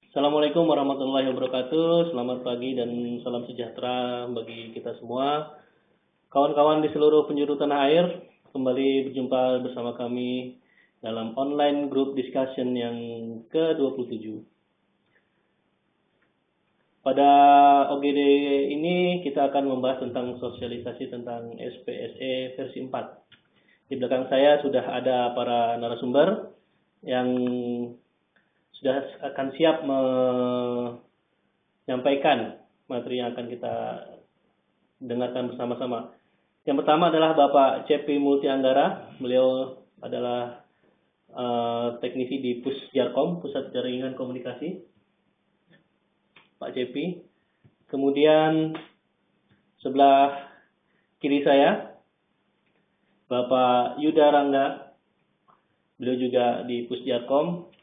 Assalamualaikum warahmatullahi wabarakatuh. Selamat pagi dan salam sejahtera bagi kita semua. Kawan-kawan di seluruh penjuru tanah air, kembali berjumpa bersama kami dalam online group discussion yang ke-27. Pada OGD ini kita akan membahas tentang sosialisasi tentang SPSE versi 4. Di belakang saya sudah ada para narasumber yang sudah akan siap menyampaikan materi yang akan kita dengarkan bersama-sama. Yang pertama adalah Bapak CP Multi Anggara. Beliau adalah teknisi di Pusjarkom, Pusat Jaringan Komunikasi. Pak CP. Kemudian sebelah kiri saya Bapak Yuda Rangga. Beliau juga di Pusjarkom.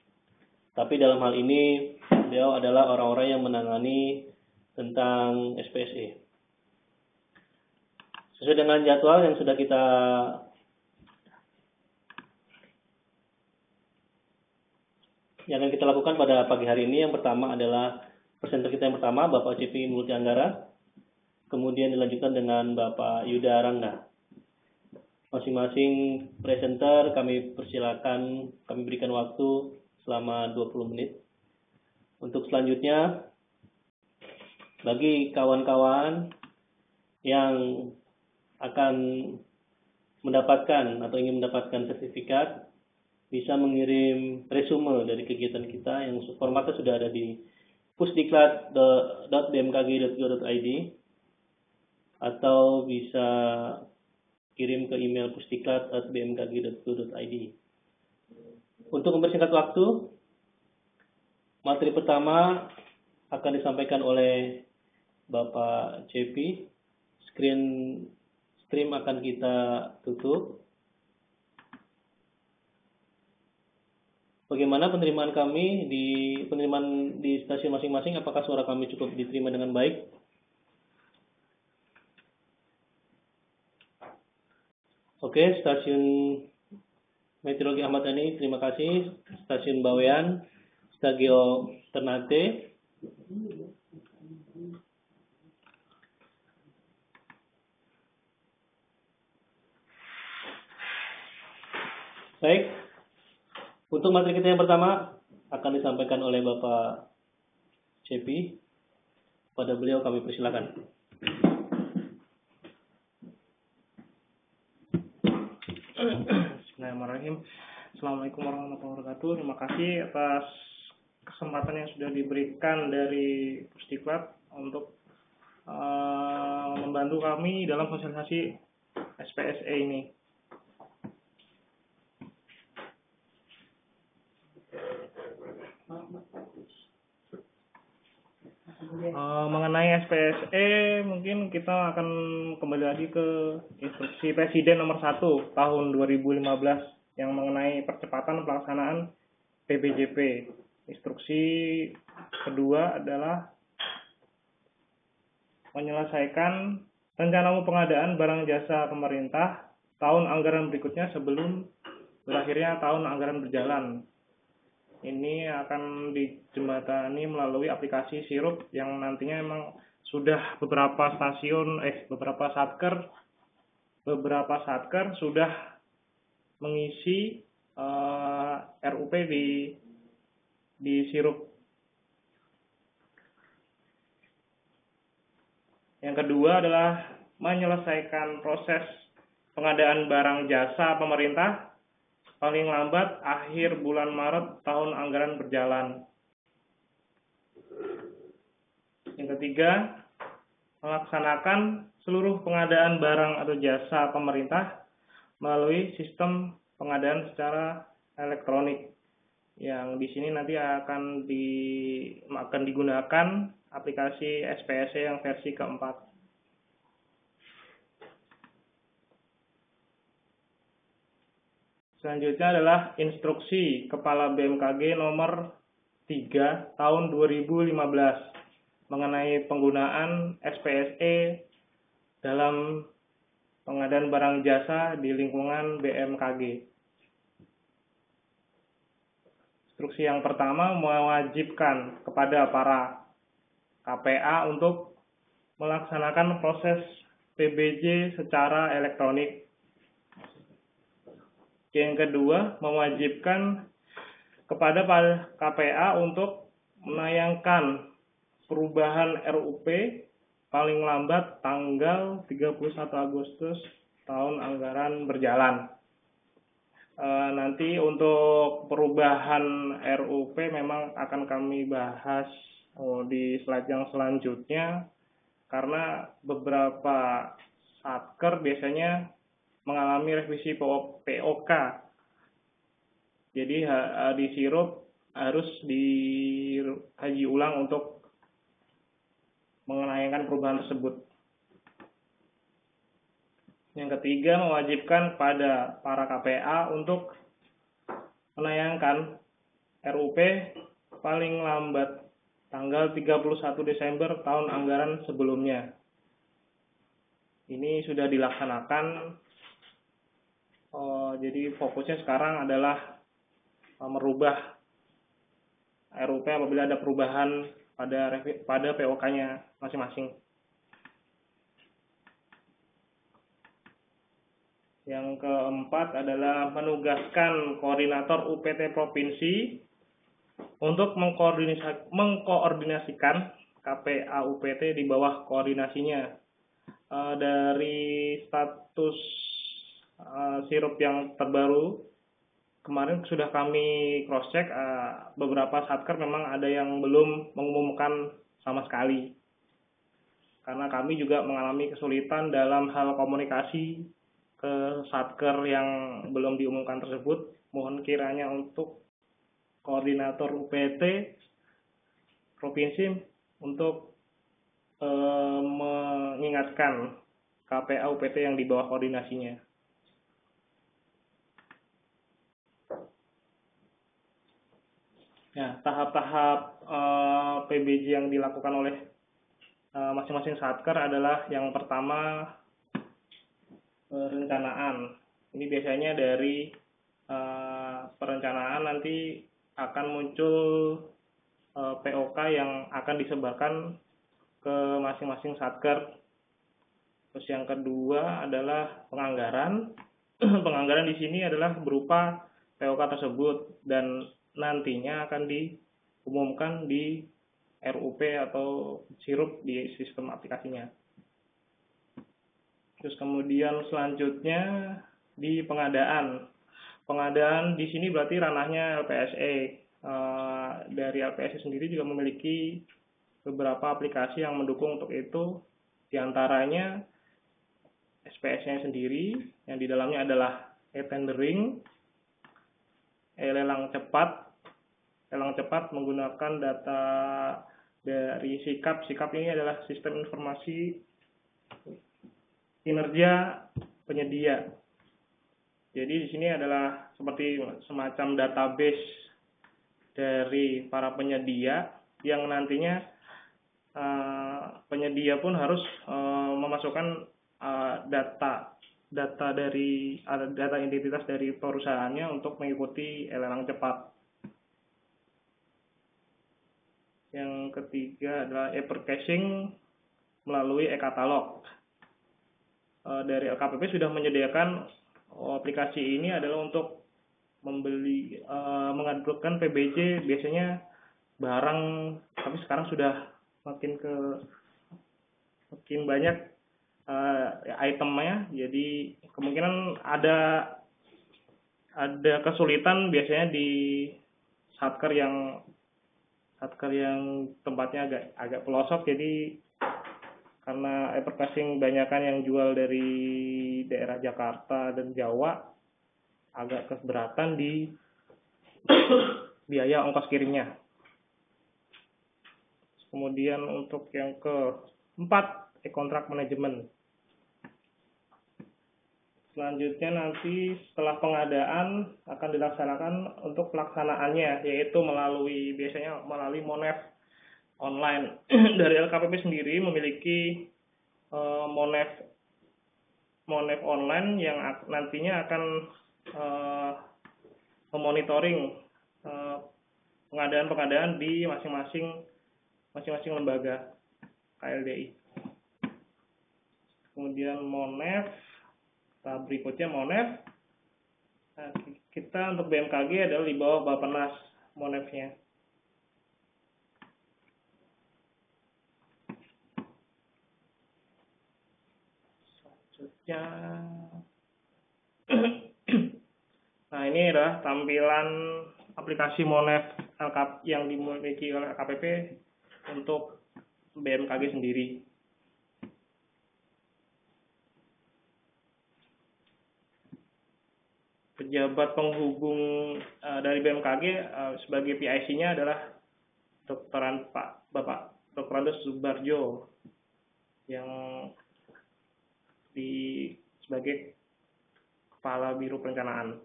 Tapi dalam hal ini beliau adalah orang-orang yang menangani tentang SPSE. Sesuai dengan jadwal yang sudah yang akan kita lakukan pada pagi hari ini, yang pertama adalah presenter kita yang pertama, Bapak CP Multi Anggara. Kemudian dilanjutkan dengan Bapak Yuda Rangga. Masing-masing presenter kami persilakan, kami berikan waktu selama 20 menit. Untuk selanjutnya, bagi kawan-kawan yang akan mendapatkan atau ingin mendapatkan sertifikat, bisa mengirim resume dari kegiatan kita yang formatnya sudah ada di pusdiklat.bmkg.go.id atau bisa kirim ke email pusdiklat@bmkg.go.id. Untuk mempersingkat waktu, materi pertama akan disampaikan oleh Bapak CP. Stream akan kita tutup. Bagaimana penerimaan kami di stasiun masing-masing? Apakah suara kami cukup diterima dengan baik? Oke, stasiun Meteorologi Ahmad Yani, terima kasih. Stasiun Bawean, Stagio Ternate. Baik, untuk materi kita yang pertama akan disampaikan oleh Bapak CP. Pada beliau kami persilakan. Bismillahirrahmanirrahim. Assalamualaikum warahmatullahi wabarakatuh. Terima kasih atas kesempatan yang sudah diberikan dari Pusdiklat untuk membantu kami dalam sosialisasi SPSE ini. Mengenai SPSE, mungkin kita akan kembali lagi ke instruksi Presiden nomor 1 tahun 2015 yang mengenai percepatan pelaksanaan PBJP. Instruksi kedua adalah menyelesaikan rencana pengadaan barang jasa pemerintah tahun anggaran berikutnya sebelum berakhirnya tahun anggaran berjalan. Ini akan dijembatani melalui aplikasi Sirup yang nantinya memang sudah beberapa satker sudah mengisi RUP di Sirup. Yang kedua adalah menyelesaikan proses pengadaan barang jasa pemerintah paling lambat akhir bulan Maret tahun anggaran berjalan. Yang ketiga, melaksanakan seluruh pengadaan barang atau jasa pemerintah melalui sistem pengadaan secara elektronik. Yang di sini nanti akan digunakan aplikasi SPSE yang versi keempat. Selanjutnya adalah instruksi Kepala BMKG nomor 3 tahun 2015 mengenai penggunaan SPSE dalam pengadaan barang jasa di lingkungan BMKG. Instruksi yang pertama mewajibkan kepada para KPA untuk melaksanakan proses PBJ secara elektronik. Yang kedua, mewajibkan kepada para KPA untuk menayangkan perubahan RUP paling lambat tanggal 31 Agustus tahun anggaran berjalan. Nanti untuk perubahan RUP memang akan kami bahas di slide yang selanjutnya, karena beberapa satker biasanya mengalami revisi POK. Jadi di sirup harus dikaji ulang untuk menayangkan perubahan tersebut. Yang ketiga, mewajibkan pada para KPA untuk menayangkan RUP paling lambat tanggal 31 Desember tahun anggaran sebelumnya. Ini sudah dilaksanakan. Jadi fokusnya sekarang adalah merubah RUP apabila ada perubahan pada POK-nya masing-masing. Yang keempat adalah menugaskan koordinator UPT provinsi untuk mengkoordinasikan KPA UPT di bawah koordinasinya. Dari status sirup yang terbaru, kemarin sudah kami cross-check, beberapa satker memang ada yang belum mengumumkan sama sekali. Karena kami juga mengalami kesulitan dalam hal komunikasi ke satker yang belum diumumkan tersebut. Mohon kiranya untuk koordinator UPT provinsi untuk mengingatkan KPA UPT yang di bawah koordinasinya. Ya, tahap-tahap PBJ yang dilakukan oleh masing-masing satker adalah yang pertama, perencanaan. Ini biasanya dari perencanaan nanti akan muncul POK yang akan disebarkan ke masing-masing satker. Terus yang kedua adalah penganggaran. Penganggaran di sini adalah berupa POK tersebut dan nantinya akan diumumkan di RUP atau sirup di sistem aplikasinya. Terus kemudian selanjutnya di pengadaan. Pengadaan di sini berarti ranahnya LPSE. Dari LPSE sendiri juga memiliki beberapa aplikasi yang mendukung untuk itu. Di antaranya SPS-nya sendiri, yang di dalamnya adalah e-tendering, lelang cepat. Lelang cepat menggunakan data dari SIKAP. SIKAP ini adalah sistem informasi kinerja penyedia. Jadi di sini adalah seperti semacam database dari para penyedia yang nantinya penyedia pun harus memasukkan data identitas dari perusahaannya untuk mengikuti lelang cepat. Yang ketiga adalah e-purchasing melalui e-katalog. Dari LKPP sudah menyediakan aplikasi ini adalah untuk mengadukan PBJ biasanya barang, tapi sekarang sudah makin banyak itemnya. Jadi kemungkinan ada kesulitan biasanya di satker yang tempatnya agak pelosok. Jadi karena e-purchasing banyakan yang jual dari daerah Jakarta dan Jawa, agak keberatan di biaya ongkos kirimnya. Kemudian untuk yang keempat, e-kontrak manajemen. Selanjutnya nanti setelah pengadaan akan dilaksanakan untuk pelaksanaannya, yaitu biasanya melalui Monef online. Dari LKPP sendiri memiliki Monef online yang nantinya akan memonitoring pengadaan di masing-masing lembaga KLDI. Kemudian Monef, berikutnya Monef. Nah, kita untuk BMKG adalah di bawah Bappenas Monefnya. Selanjutnya, nah ini adalah tampilan aplikasi Monef yang dimiliki oleh LKPP untuk BMKG sendiri. Pejabat penghubung dari BMKG sebagai PIC-nya adalah Bapak Dr. Andes Subarjo yang sebagai Kepala Biro Perencanaan.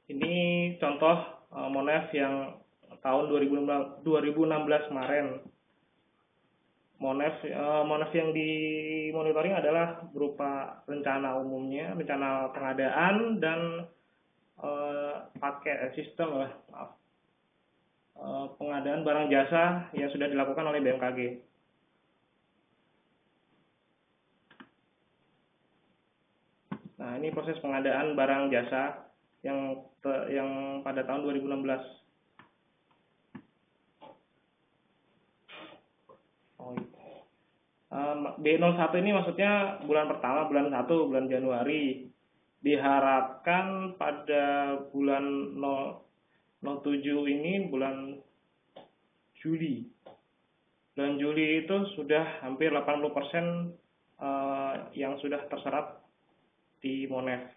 Ini contoh Monef yang tahun 2016 kemarin. Monef yang dimonitoring adalah berupa rencana umumnya, rencana pengadaan dan pengadaan barang jasa yang sudah dilakukan oleh BMKG. Nah, ini proses pengadaan barang jasa yang pada tahun 2016. B01 ini maksudnya bulan pertama, bulan 1, bulan Januari. Diharapkan pada bulan 07 ini bulan Juli. Bulan Juli itu sudah hampir 80% yang sudah terserap di Monef.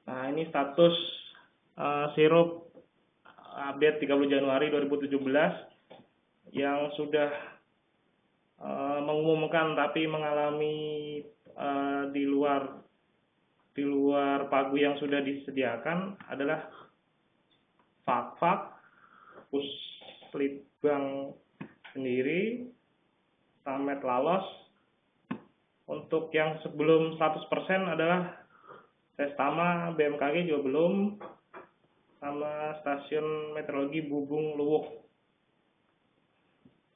Nah, ini status sirup update 30 Januari 2017 yang sudah mengumumkan tapi mengalami di luar pagu yang sudah disediakan adalah Fakfak, Puslitbang sendiri, Stamet Lalos. Untuk yang sebelum 100% adalah Sestama, BMKG juga belum, sama Stasiun Meteorologi Bubung Luwuk.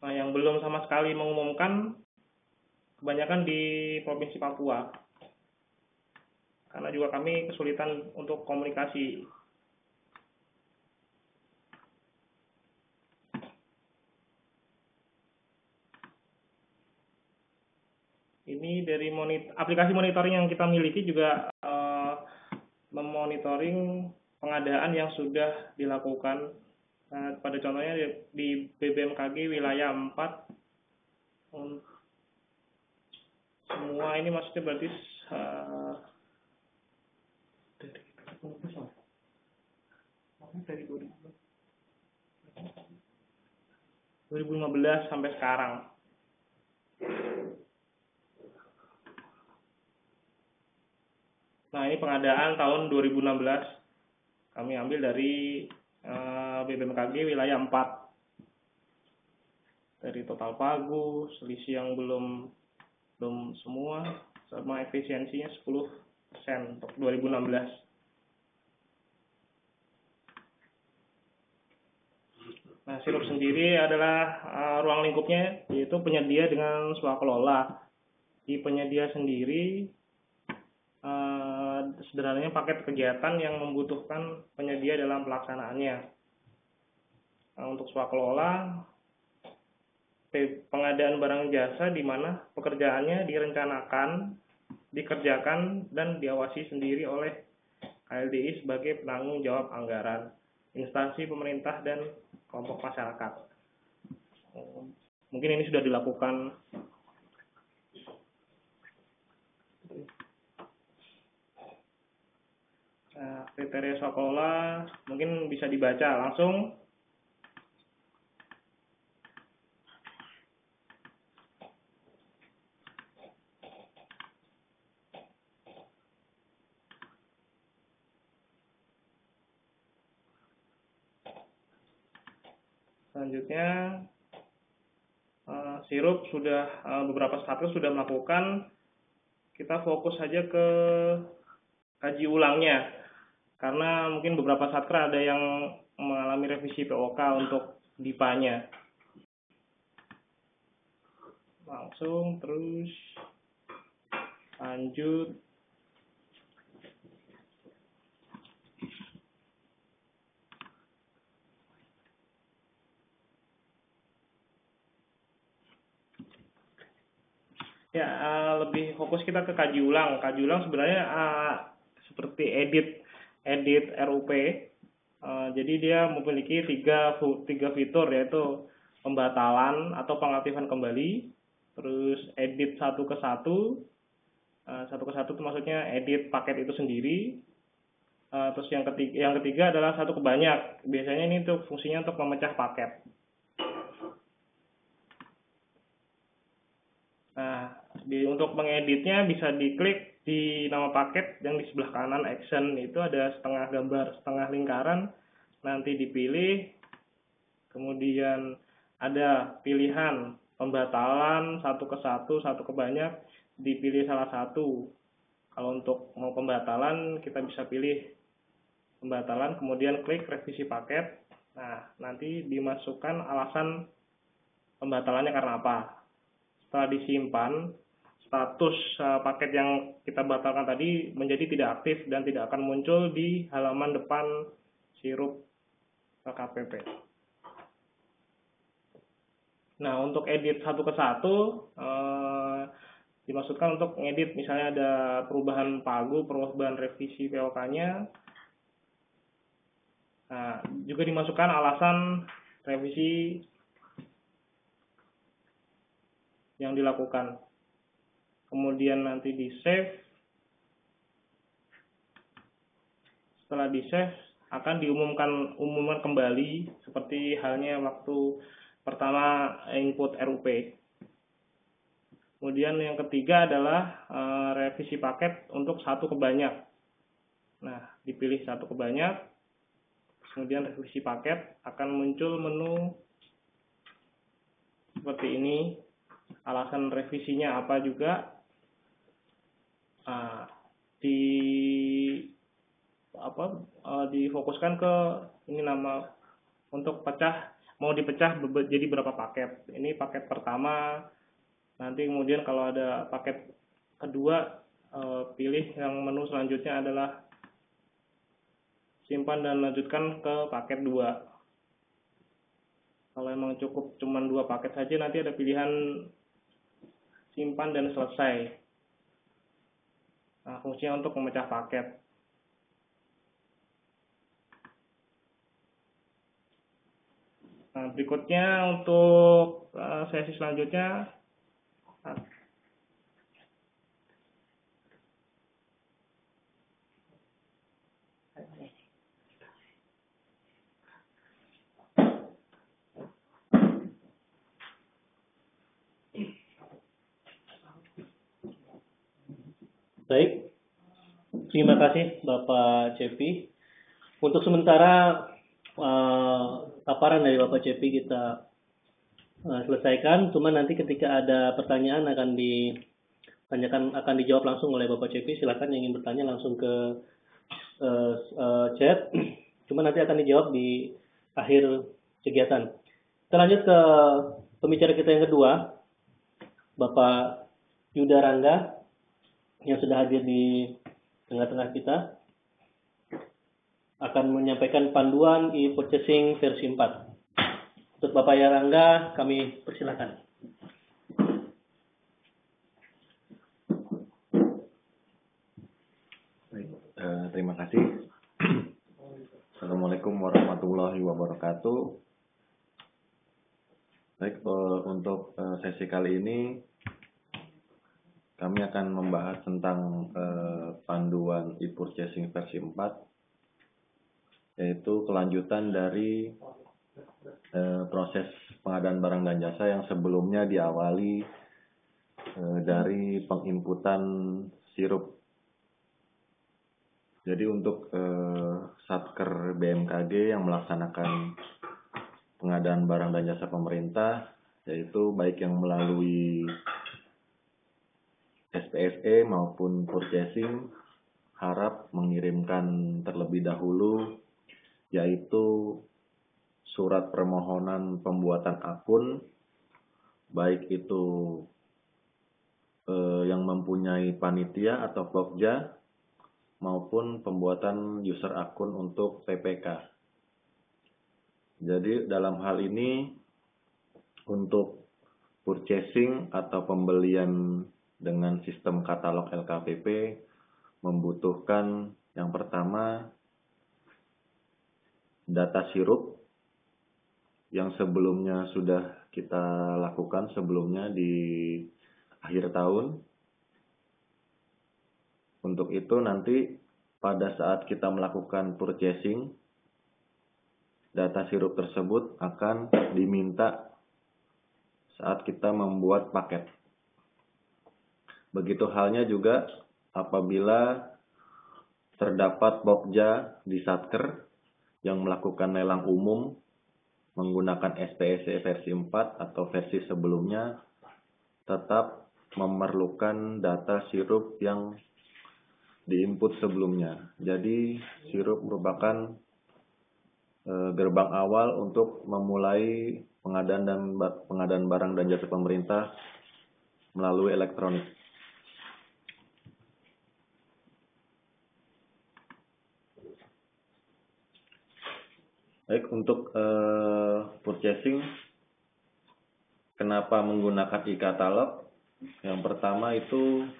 Nah, yang belum sama sekali mengumumkan kebanyakan di Provinsi Papua. Karena juga kami kesulitan untuk komunikasi. Ini dari aplikasi monitoring yang kita miliki juga memonitoring pengadaan yang sudah dilakukan. Nah, pada contohnya di BBMKG wilayah 4, semua ini maksudnya berarti dari 2015 sampai sekarang. Nah, ini pengadaan tahun 2016. Kami ambil dari BBMKG wilayah 4. Dari total pagu, selisih yang belum semua, sama efisiensinya 10% untuk 2016. Nah, sirup sendiri adalah ruang lingkupnya, yaitu penyedia dengan swakelola. Di penyedia sendiri, sederhananya paket kegiatan yang membutuhkan penyedia dalam pelaksanaannya. Nah, untuk swakelola, pengadaan barang jasa di mana pekerjaannya direncanakan, dikerjakan, dan diawasi sendiri oleh KLDI sebagai penanggung jawab anggaran, instansi pemerintah, dan kelompok masyarakat. Mungkin ini sudah dilakukan. Nah, kriteria swakelola mungkin bisa dibaca langsung. Selanjutnya sirup sudah beberapa satker sudah melakukan, kita fokus saja ke kaji ulangnya. Karena mungkin beberapa satker ada yang mengalami revisi POK untuk DIPA-nya. Langsung terus lanjut. Ya, lebih fokus kita ke kaji ulang. Kaji ulang sebenarnya seperti edit RUP. Jadi dia memiliki tiga fitur, yaitu pembatalan atau pengaktifan kembali, terus edit satu ke satu itu maksudnya edit paket itu sendiri. Terus yang ketiga adalah satu ke banyak. Biasanya ini untuk fungsinya untuk memecah paket. Nah, untuk mengeditnya bisa diklik di nama paket yang di sebelah kanan action, itu ada setengah gambar, setengah lingkaran, nanti dipilih, kemudian ada pilihan pembatalan satu ke banyak, dipilih salah satu. Kalau untuk mau pembatalan kita bisa pilih pembatalan, kemudian klik revisi paket. Nah, nanti dimasukkan alasan pembatalannya karena apa. Setelah disimpan, status paket yang kita batalkan tadi menjadi tidak aktif dan tidak akan muncul di halaman depan sirup KPP. Nah, untuk edit satu ke satu, dimaksudkan untuk ngedit misalnya ada perubahan pagu, perubahan revisi POK-nya. Nah, juga dimasukkan alasan revisi yang dilakukan. Kemudian nanti di save. Setelah di save akan diumumkan kembali seperti halnya waktu pertama input RUP. Kemudian yang ketiga adalah revisi paket untuk satu ke banyak. Nah, dipilih satu ke banyak. Kemudian revisi paket akan muncul menu seperti ini. Alasan revisinya apa juga. Difokuskan ke ini nama untuk mau dipecah jadi berapa paket. Ini paket pertama. Nanti kemudian kalau ada paket kedua, pilih yang menu selanjutnya adalah simpan dan lanjutkan ke paket 2. Kalau emang cukup cuma 2 paket saja, nanti ada pilihan simpan dan selesai. Nah, fungsinya untuk memecah paket. Nah, berikutnya untuk sesi selanjutnya, Baik, terima kasih Bapak Cepi. Untuk sementara paparan dari Bapak Cepi kita selesaikan. Cuma nanti ketika ada pertanyaan akan dijawab langsung oleh Bapak Cepi. Silakan yang ingin bertanya langsung ke chat. Cuma nanti akan dijawab di akhir kegiatan. Kita lanjut ke pembicara kita yang kedua, Bapak Yuda Rangga, yang sudah hadir di tengah-tengah kita, akan menyampaikan panduan e-purchasing versi 4. Untuk Bapak Yarangga, kami persilakan. Baik, terima kasih. Assalamualaikum warahmatullahi wabarakatuh. Baik, untuk sesi kali ini kami akan membahas tentang panduan e-purchasing versi 4, yaitu kelanjutan dari proses pengadaan barang dan jasa yang sebelumnya diawali dari penginputan sirup. Jadi untuk Satker BMKG yang melaksanakan pengadaan barang dan jasa pemerintah, yaitu baik yang melalui SPSE maupun purchasing harap mengirimkan terlebih dahulu yaitu surat permohonan pembuatan akun, baik itu yang mempunyai panitia atau pokja maupun pembuatan user akun untuk PPK. Jadi dalam hal ini untuk purchasing atau pembelian dengan sistem katalog LKPP membutuhkan yang pertama data sirup yang sebelumnya sudah kita lakukan sebelumnya di akhir tahun. Untuk itu nanti pada saat kita melakukan purchasing, data sirup tersebut akan diminta saat kita membuat paket. Begitu halnya juga apabila terdapat pokja di Satker yang melakukan lelang umum menggunakan SPSE versi 4 atau versi sebelumnya, tetap memerlukan data sirup yang diinput sebelumnya. Jadi sirup merupakan gerbang awal untuk memulai pengadaan barang dan jasa pemerintah melalui elektronik. Baik, untuk purchasing, kenapa menggunakan e-katalog? Yang pertama itu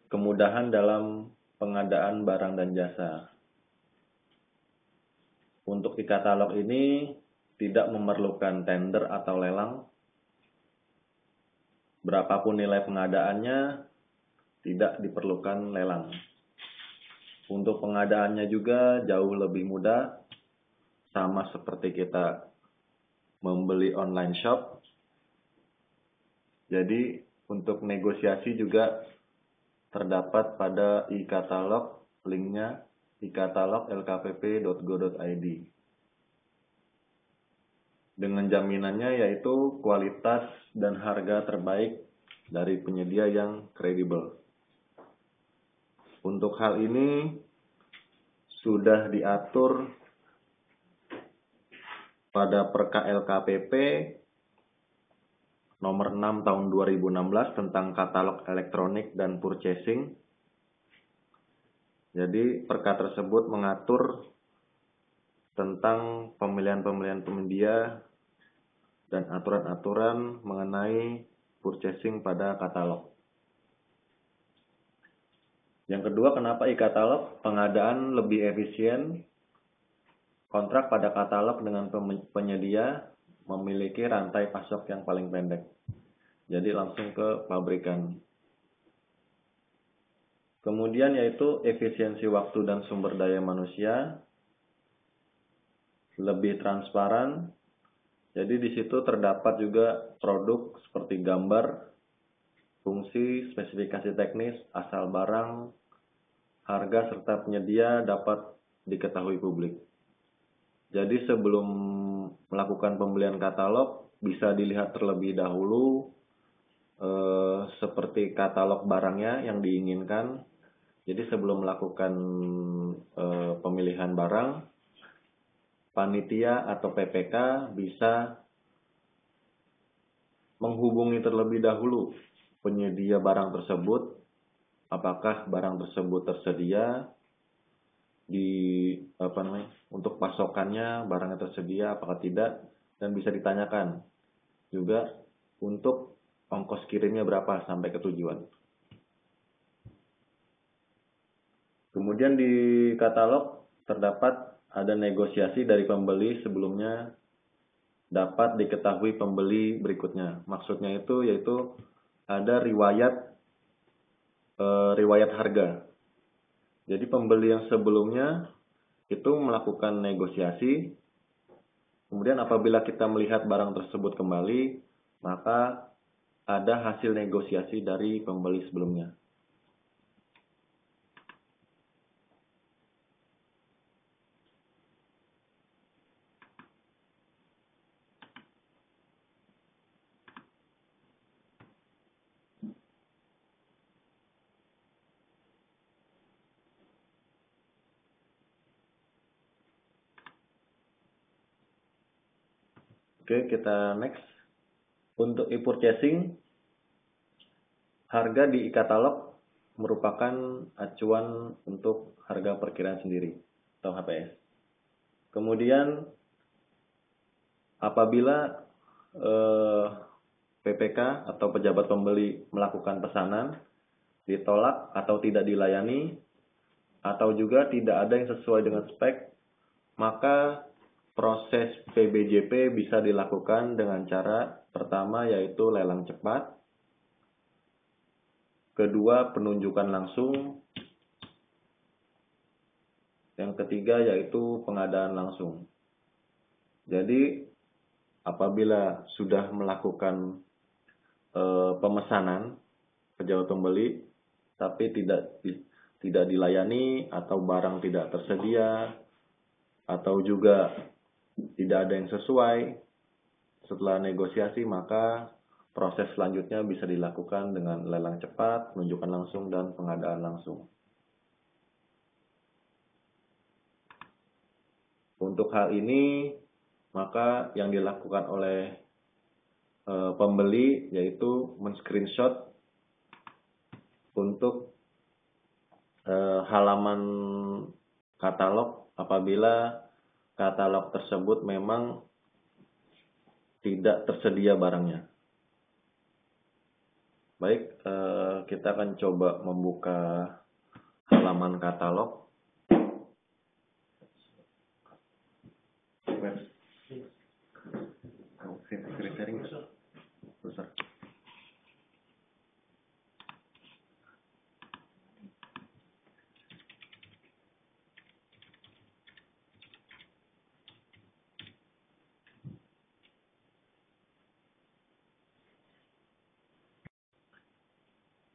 kemudahan dalam pengadaan barang dan jasa. Untuk e-katalog ini tidak memerlukan tender atau lelang. Berapapun nilai pengadaannya, tidak diperlukan lelang. Untuk pengadaannya juga jauh lebih mudah, sama seperti kita membeli online shop. Jadi untuk negosiasi juga terdapat pada e-katalog, linknya e-katalog lkpp.go.id. Dengan jaminannya yaitu kualitas dan harga terbaik dari penyedia yang kredibel. Untuk hal ini sudah diatur pada Perka LKPP nomor 6 tahun 2016 tentang katalog elektronik dan purchasing. Jadi perka tersebut mengatur tentang pemilihan penyedia dan aturan-aturan mengenai purchasing pada katalog. Yang kedua, kenapa e-katalog? Pengadaan lebih efisien. Kontrak pada katalog dengan penyedia memiliki rantai pasok yang paling pendek. Jadi langsung ke pabrikan. Kemudian yaitu efisiensi waktu dan sumber daya manusia, lebih transparan. Jadi di situ terdapat juga produk seperti gambar, fungsi, spesifikasi teknis, asal barang, harga serta penyedia dapat diketahui publik. Jadi sebelum melakukan pembelian katalog bisa dilihat terlebih dahulu seperti katalog barangnya yang diinginkan. Jadi sebelum melakukan pemilihan barang, panitia atau PPK bisa menghubungi terlebih dahulu penyedia barang tersebut, apakah barang tersebut tersedia untuk pasokannya, barangnya tersedia apakah tidak, dan bisa ditanyakan juga untuk ongkos kirimnya berapa sampai ke tujuan. Kemudian di katalog terdapat ada negosiasi dari pembeli sebelumnya dapat diketahui pembeli berikutnya. Maksudnya itu yaitu ada riwayat harga. Jadi pembeli yang sebelumnya itu melakukan negosiasi. Kemudian apabila kita melihat barang tersebut kembali, maka ada hasil negosiasi dari pembeli sebelumnya. Oke, kita next. Untuk e-purchasing, harga di e-katalog merupakan acuan untuk harga perkiraan sendiri atau HPS. Kemudian apabila PPK atau pejabat pembeli melakukan pesanan, ditolak atau tidak dilayani, atau juga tidak ada yang sesuai dengan spek, maka proses PBJP bisa dilakukan dengan cara pertama yaitu lelang cepat, kedua penunjukan langsung, yang ketiga yaitu pengadaan langsung. Jadi apabila sudah melakukan pemesanan pejabat pembeli tapi tidak dilayani atau barang tidak tersedia atau juga tidak ada yang sesuai, setelah negosiasi maka proses selanjutnya bisa dilakukan dengan lelang cepat, penunjukan langsung, dan pengadaan langsung. Untuk hal ini maka yang dilakukan oleh pembeli yaitu men-screenshot untuk halaman katalog apabila katalog tersebut memang tidak tersedia barangnya. Baik, kita akan coba membuka halaman katalog.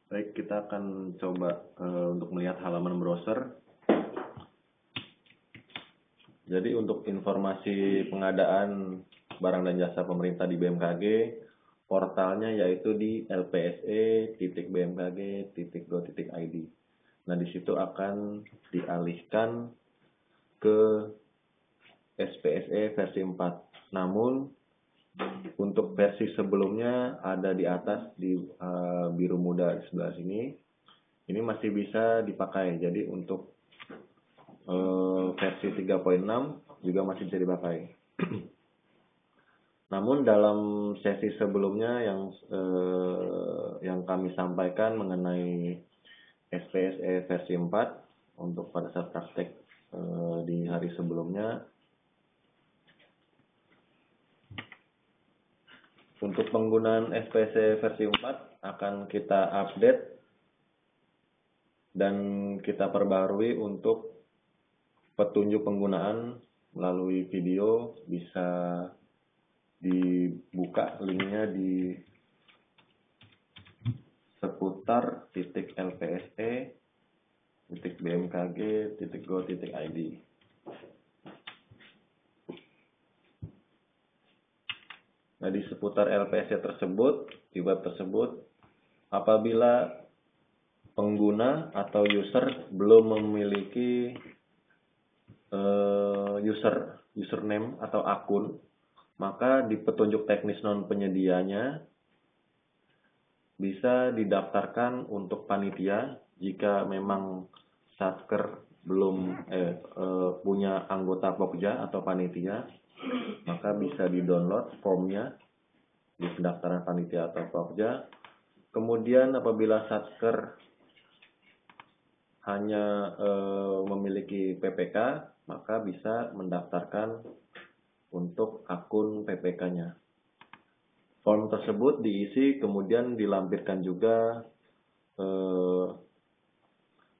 Baik, kita akan coba untuk melihat halaman browser. Jadi untuk informasi pengadaan barang dan jasa pemerintah di BMKG, portalnya yaitu di lpse.bmkg.go.id. Nah, di situ akan dialihkan ke SPSE versi 4. Namun untuk versi sebelumnya ada di atas di biru muda di sebelah sini. Ini masih bisa dipakai. Jadi untuk versi 3.6 juga masih bisa dipakai. Namun dalam sesi sebelumnya yang kami sampaikan mengenai SPSE versi 4 untuk pada saat praktek di hari sebelumnya, untuk penggunaan SPSE versi 4 akan kita update dan kita perbarui untuk petunjuk penggunaan melalui video. Bisa dibuka linknya di seputar.lpse.bmkg.go.id. Nah, di seputar LPSE tersebut, di web tersebut, apabila pengguna atau user belum memiliki username atau akun, maka di petunjuk teknis non penyedianya bisa didaftarkan untuk panitia. Jika memang Satker belum punya anggota Pokja atau panitia, maka bisa di-download formnya di pendaftaran panitia atau Pokja. Kemudian apabila Satker hanya memiliki PPK, maka bisa mendaftarkan untuk akun PPK-nya. Form tersebut diisi, kemudian dilampirkan juga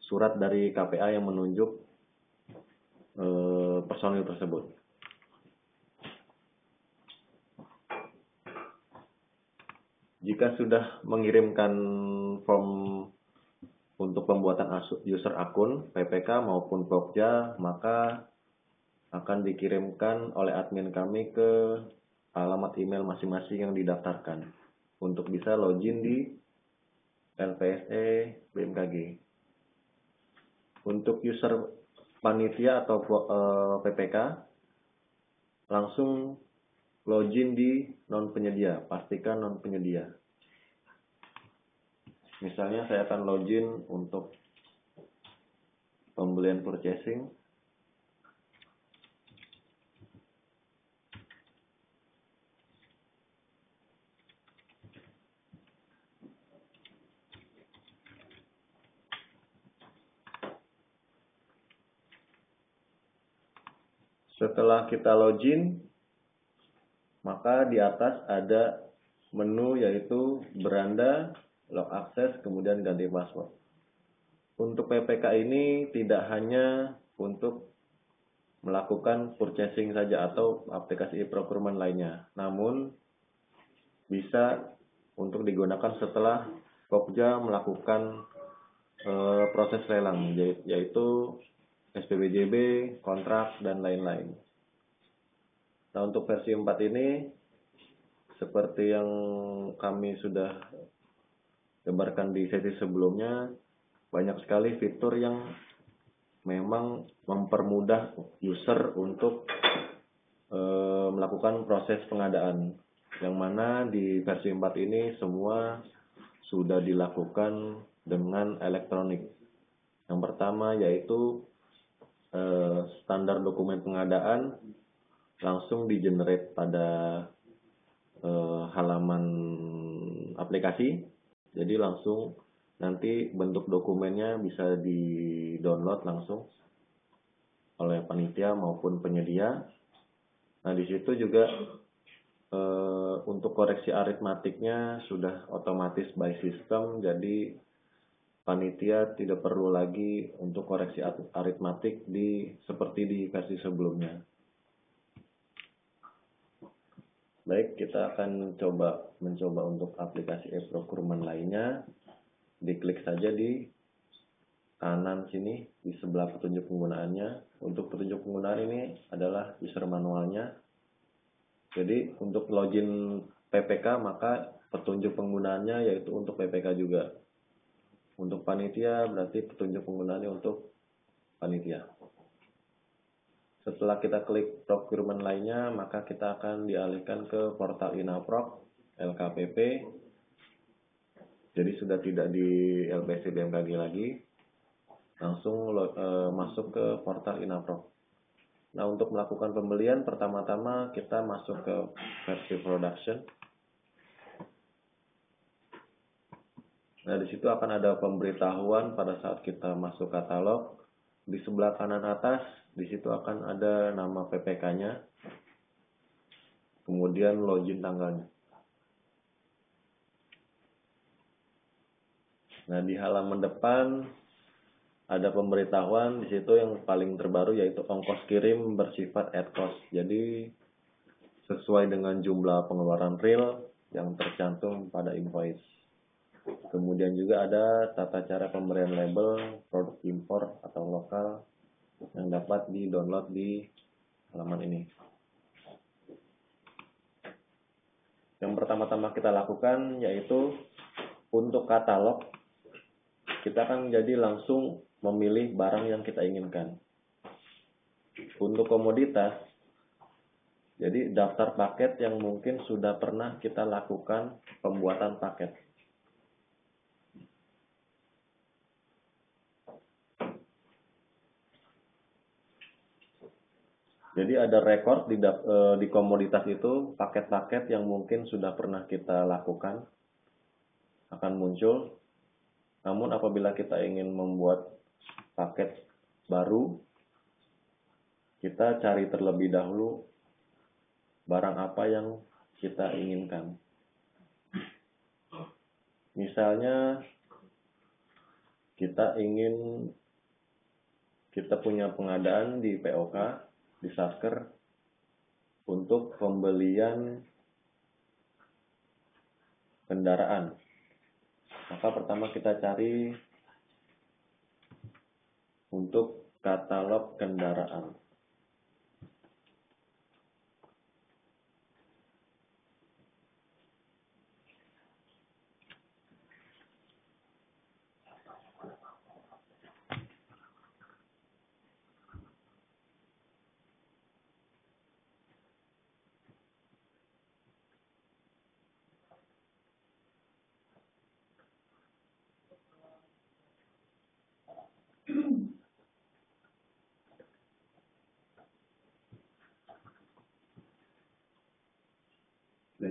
surat dari KPA yang menunjuk personil tersebut. Jika sudah mengirimkan form untuk pembuatan user akun PPK maupun Pokja, maka akan dikirimkan oleh admin kami ke alamat email masing-masing yang didaftarkan untuk bisa login di LPSE BMKG. Untuk user panitia atau PPK, langsung login di non penyedia, pastikan non penyedia. Misalnya saya akan login untuk pembelian purchasing. Setelah kita login, maka di atas ada menu yaitu beranda, log access, kemudian ganti password. Untuk PPK ini tidak hanya untuk melakukan purchasing saja atau aplikasi e-procurement lainnya, namun bisa untuk digunakan setelah Pokja melakukan proses lelang, yaitu SPBJB, kontrak, dan lain-lain. Nah, untuk versi 4 ini, seperti yang kami sudah gambarkan di sesi sebelumnya, banyak sekali fitur yang memang mempermudah user untuk melakukan proses pengadaan. Yang mana di versi 4 ini semua sudah dilakukan dengan elektronik. Yang pertama yaitu standar dokumen pengadaan langsung di-generate pada halaman aplikasi. Jadi langsung nanti bentuk dokumennya bisa di-download langsung oleh panitia maupun penyedia. Nah, di situ juga untuk koreksi aritmatiknya sudah otomatis by system, jadi panitia tidak perlu lagi untuk koreksi aritmatik seperti di versi sebelumnya. Baik, kita akan mencoba untuk aplikasi e-procurement lainnya. Diklik saja di kanan sini di sebelah petunjuk penggunaannya. Untuk petunjuk penggunaan ini adalah user manualnya. Jadi untuk login PPK maka petunjuk penggunaannya yaitu untuk PPK juga. Untuk panitia berarti petunjuk penggunaannya untuk panitia. Setelah kita klik procurement lainnya, maka kita akan dialihkan ke portal Inaproc LKPP. Jadi sudah tidak di LPC BMKG lagi. Langsung masuk ke portal Inaproc. Nah, untuk melakukan pembelian pertama-tama kita masuk ke versi production. Nah, di situ akan ada pemberitahuan pada saat kita masuk katalog. Di sebelah kanan atas, di situ akan ada nama PPK-nya. Kemudian login tanggalnya. Nah, di halaman depan ada pemberitahuan di situ yang paling terbaru yaitu ongkos kirim bersifat at cost. Jadi sesuai dengan jumlah pengeluaran real yang tercantum pada invoice. Kemudian juga ada tata cara pemberian label produk impor atau lokal yang dapat di-download di halaman ini. Yang pertama-tama kita lakukan yaitu untuk katalog, kita akan jadi langsung memilih barang yang kita inginkan. Untuk komoditas, jadi daftar paket yang mungkin sudah pernah kita lakukan pembuatan paket. Jadi ada rekor di komoditas itu, paket-paket yang mungkin sudah pernah kita lakukan akan muncul. Namun apabila kita ingin membuat paket baru, kita cari terlebih dahulu barang apa yang kita inginkan. Misalnya kita punya pengadaan di POK, di Satker untuk pembelian kendaraan. Maka pertama kita cari untuk katalog kendaraan.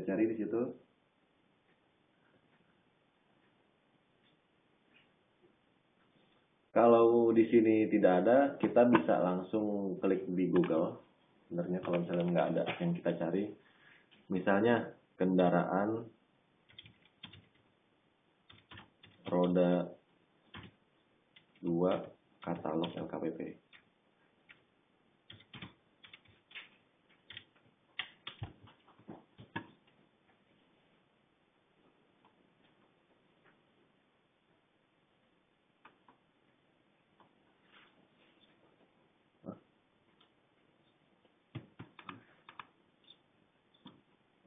cari di situ. Kalau di sini tidak ada, kita bisa langsung klik di Google. Sebenarnya kalau misalnya nggak ada yang kita cari, misalnya kendaraan roda 2 katalog LKPP.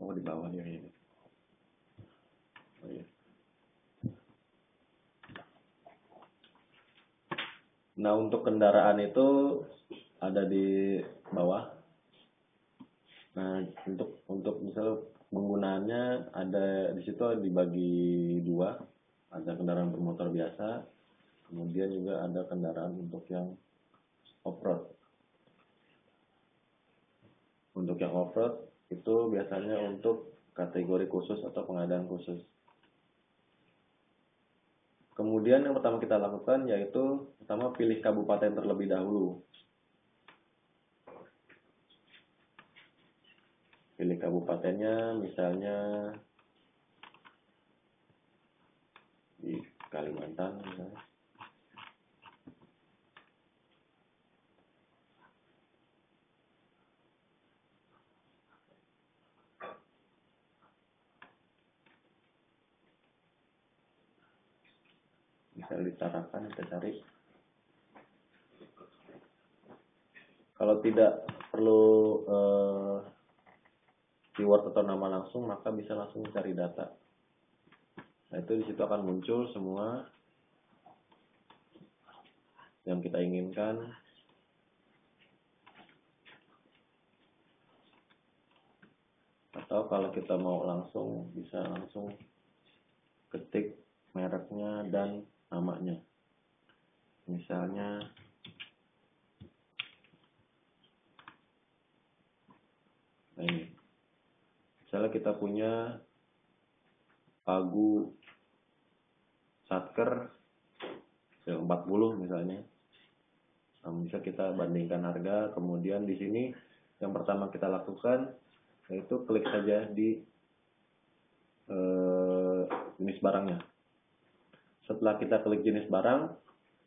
Oh, di bawah ya ini. Oh, iya. Nah, untuk kendaraan itu ada di bawah. Nah, untuk misalnya penggunaannya ada di situ dibagi dua. Ada kendaraan bermotor biasa, kemudian juga ada kendaraan untuk yang off-road. Untuk yang off-road itu biasanya untuk kategori khusus atau pengadaan khusus. Kemudian yang pertama kita lakukan yaitu pertama pilih kabupaten terlebih dahulu. Pilih kabupatennya, misalnya di Kalimantan misalnya. Bisa ditarakan, kita cari. Kalau tidak perlu keyword atau nama langsung, maka bisa langsung cari data. Nah, itu di situ akan muncul semua yang kita inginkan. Atau kalau kita mau langsung, bisa langsung ketik mereknya dan namanya. Misalnya nah ini. Misalnya kita punya Pagu Satker 40 misalnya. Nah, bisa kita bandingkan harga. Kemudian di sini yang pertama kita lakukan yaitu klik saja di jenis barangnya. Setelah kita klik jenis barang,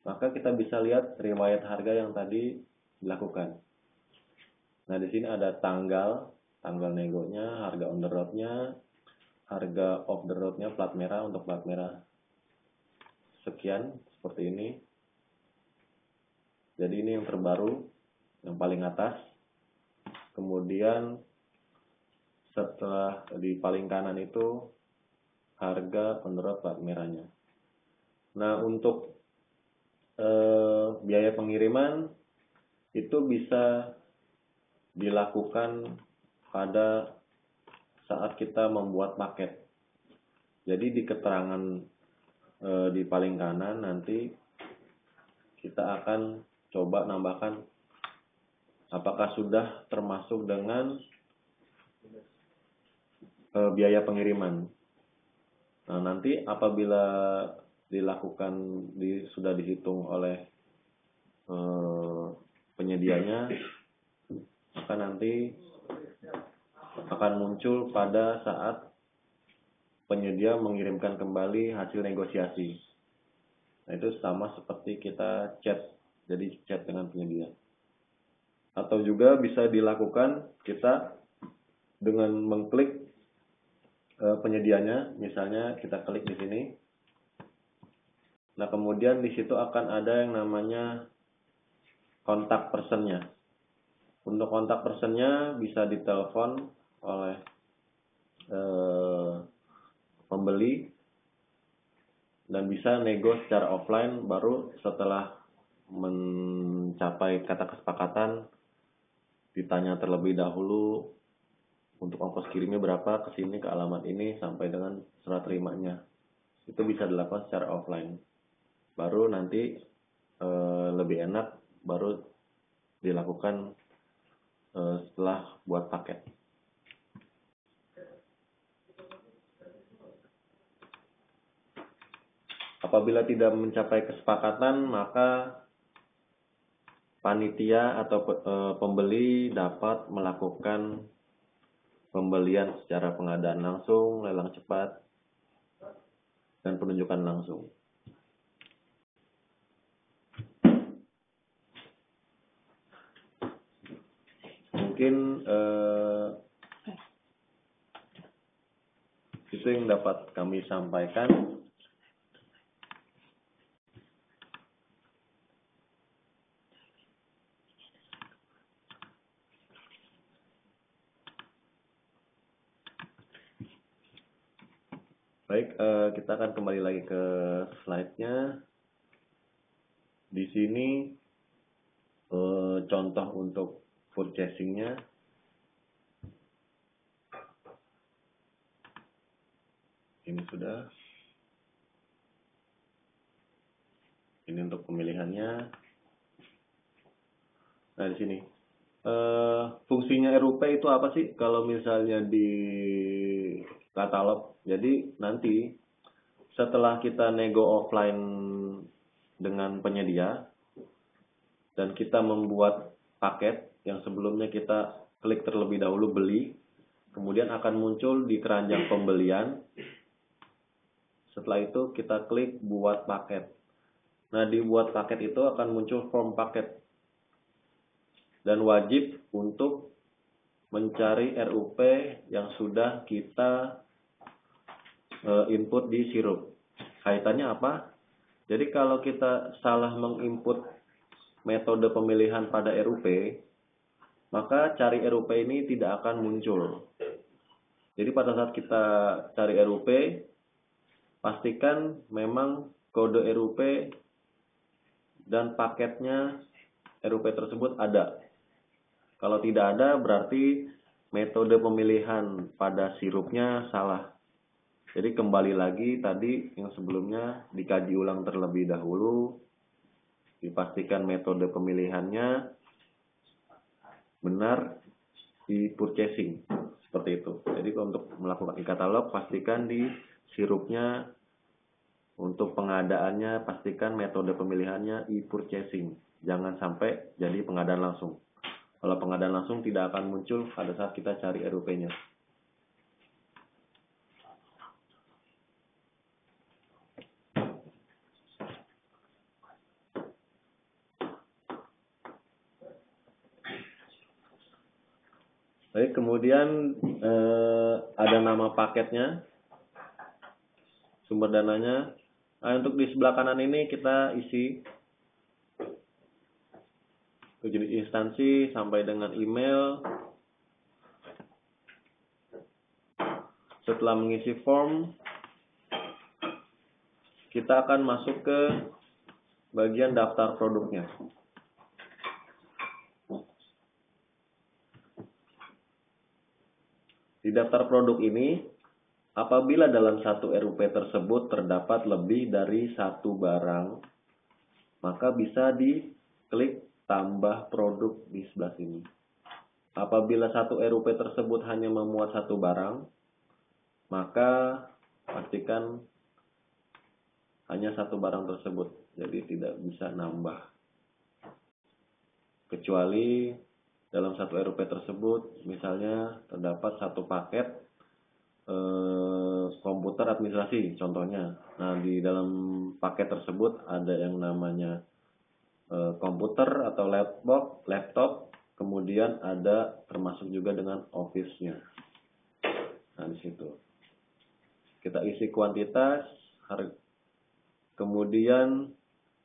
maka kita bisa lihat riwayat harga yang tadi dilakukan. Nah, di sini ada tanggal negonya, harga on the road-nya, harga off the road-nya, plat merah untuk plat merah. Sekian, seperti ini. Jadi ini yang terbaru, yang paling atas. Kemudian setelah di paling kanan itu harga on the road plat merahnya. Nah, untuk biaya pengiriman itu bisa dilakukan pada saat kita membuat paket. Jadi di keterangan di paling kanan nanti kita akan coba nambahkan apakah sudah termasuk dengan biaya pengiriman. Nah, nanti apabila dilakukan sudah dihitung oleh penyedianya, maka nanti akan muncul pada saat penyedia mengirimkan kembali hasil negosiasi. Nah, itu sama seperti kita chat, jadi chat dengan penyedia. Atau juga bisa dilakukan kita dengan mengklik penyedianya, misalnya kita klik di sini. Nah, kemudian di situ akan ada yang namanya kontak personnya. Untuk kontak personnya bisa ditelepon oleh pembeli dan bisa nego secara offline. Baru setelah mencapai kata kesepakatan ditanya terlebih dahulu untuk ongkos kirimnya berapa ke sini, ke alamat ini, sampai dengan serah terimanya. Itu bisa dilakukan secara offline. Baru nanti lebih enak baru dilakukan setelah buat paket. Apabila tidak mencapai kesepakatan, maka panitia atau pembeli dapat melakukan pembelian secara pengadaan langsung, lelang cepat, dan penunjukan langsung. Mungkin itu yang dapat kami sampaikan. Baik, kita akan kembali lagi ke slide-nya. Di sini contoh untuk purchasing-nya. Ini sudah. Ini untuk pemilihannya. Nah, di sini. Fungsinya RUP itu apa sih kalau misalnya di katalog? Jadi nanti setelah kita nego offline dengan penyedia dan kita membuat paket yang sebelumnya kita klik terlebih dahulu beli, kemudian akan muncul di keranjang pembelian. Setelah itu kita klik buat paket. Nah, di buat paket itu akan muncul form paket. Dan wajib untuk mencari RUP yang sudah kita input di sirup. Kaitannya apa? Jadi kalau kita salah menginput metode pemilihan pada RUP, maka cari RUP ini tidak akan muncul. Jadi pada saat kita cari RUP, pastikan memang kode RUP dan paketnya RUP tersebut ada. Kalau tidak ada, berarti metode pemilihan pada sirupnya salah. Jadi kembali lagi tadi yang sebelumnya dikaji ulang terlebih dahulu, dipastikan metode pemilihannya benar di purchasing, seperti itu. Jadi untuk melakukan e-katalog, pastikan di sirupnya, untuk pengadaannya pastikan metode pemilihannya e-purchasing. Jangan sampai jadi pengadaan langsung. Kalau pengadaan langsung tidak akan muncul pada saat kita cari RUP-nya. Baik, kemudian ada nama paketnya, sumber dananya. Nah, untuk di sebelah kanan ini kita isi jenis instansi sampai dengan email. Setelah mengisi form, kita akan masuk ke bagian daftar produknya. Di daftar produk ini, apabila dalam satu RUP tersebut terdapat lebih dari satu barang, maka bisa diklik tambah produk di sebelah sini. Apabila satu RUP tersebut hanya memuat satu barang, maka pastikan hanya satu barang tersebut, jadi tidak bisa nambah. Kecuali dalam satu RUP tersebut, misalnya terdapat satu paket komputer administrasi, contohnya. Nah, di dalam paket tersebut ada yang namanya komputer atau laptop, kemudian ada termasuk juga dengan Office-nya. Nah, di situ kita isi kuantitas, kemudian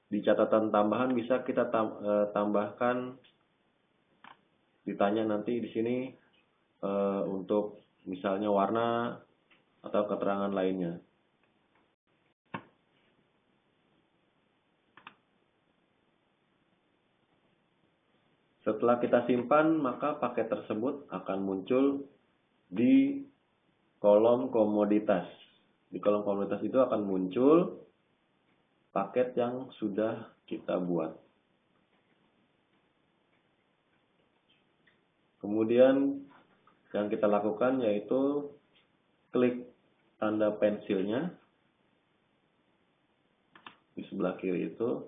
di catatan tambahan bisa kita tambahkan, ditanya nanti di sini untuk misalnya warna atau keterangan lainnya. Setelah kita simpan, maka paket tersebut akan muncul di kolom komoditas. Di kolom komoditas itu akan muncul paket yang sudah kita buat. Kemudian yang kita lakukan yaitu klik tanda pensilnya. sebelah kiri itu.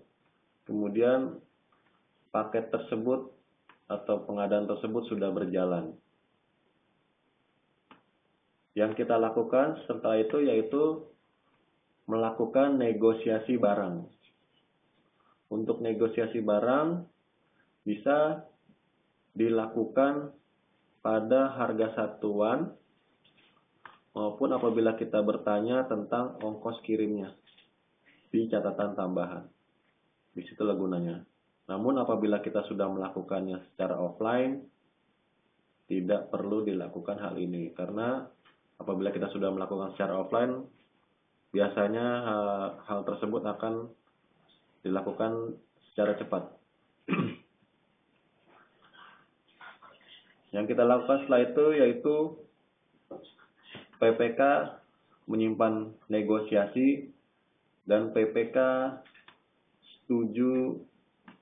Kemudian paket tersebut atau pengadaan tersebut sudah berjalan. Yang kita lakukan setelah itu yaitu melakukan negosiasi barang. Untuk negosiasi barang bisa dilakukan pada harga satuan maupun apabila kita bertanya tentang ongkos kirimnya di catatan tambahan. Di situlah gunanya. Namun apabila kita sudah melakukannya secara offline, tidak perlu dilakukan hal ini. Karena apabila kita sudah melakukan secara offline, biasanya hal tersebut akan dilakukan secara cepat. Yang kita lakukan setelah itu yaitu PPK menyimpan negosiasi dan PPK setuju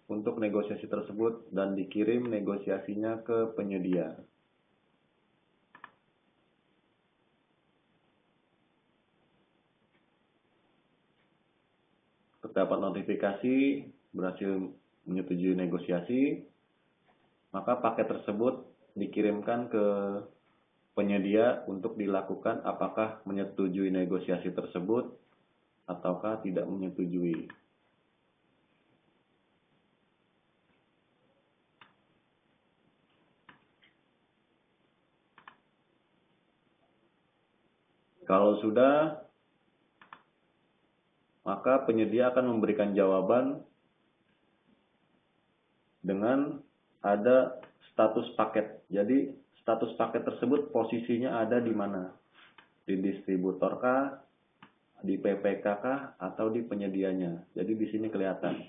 untuk negosiasi tersebut dan dikirim negosiasinya ke penyedia. Terdapat notifikasi berhasil menyetujui negosiasi, maka paket tersebut dikirimkan ke penyedia untuk dilakukan apakah menyetujui negosiasi tersebut ataukah tidak menyetujui. Kalau sudah, maka penyedia akan memberikan jawaban dengan ada status paket. Jadi status paket tersebut posisinya ada di mana? Di distributor kah, di PPK kah, atau di penyedianya. Jadi di sini kelihatan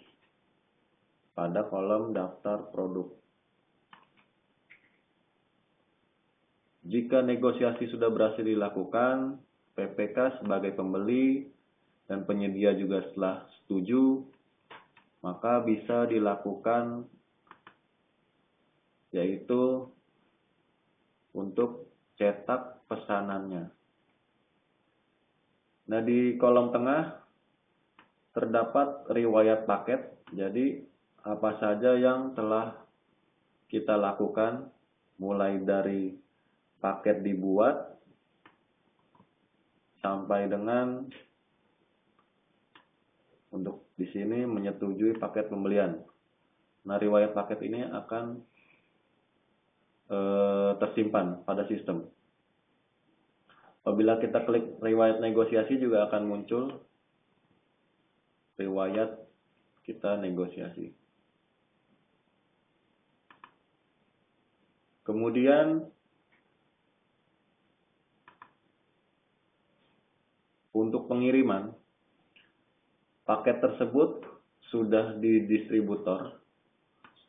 pada kolom daftar produk. Jika negosiasi sudah berhasil dilakukan, PPK sebagai pembeli dan penyedia juga setelah setuju, maka bisa dilakukan yaitu untuk cetak pesanannya. Nah, di kolom tengah terdapat riwayat paket. Jadi apa saja yang telah kita lakukan mulai dari paket dibuat sampai dengan untuk di sini menyetujui paket pembelian. Nah, riwayat paket ini akan tersimpan pada sistem. Apabila kita klik riwayat negosiasi juga akan muncul riwayat kita negosiasi. Kemudian untuk pengiriman, paket tersebut sudah di distributor,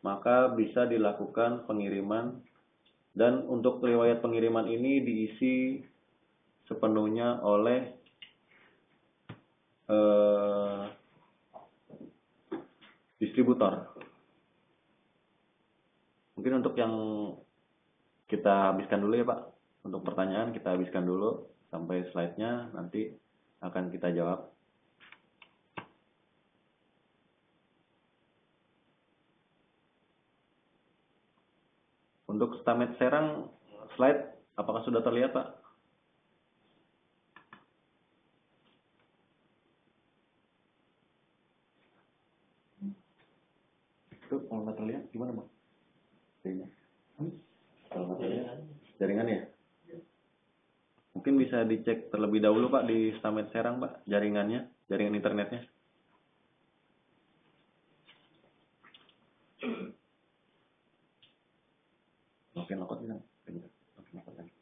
maka bisa dilakukan pengiriman. Dan untuk riwayat pengiriman ini diisi sepenuhnya oleh distributor. Mungkin untuk yang kita habiskan dulu ya Pak. Untuk pertanyaan kita habiskan dulu sampai slide-nya nanti akan kita jawab. Untuk Stamet Serang slide apakah sudah terlihat Pak? Itu kalau nggak terlihat gimana Bang? Kalau nggak terlihat jaringan ya? Mungkin bisa dicek terlebih dahulu Pak di Stamet Serang Pak, jaringannya, jaringan internetnya. Oke, lokot bisa. Oke, lokot lagi.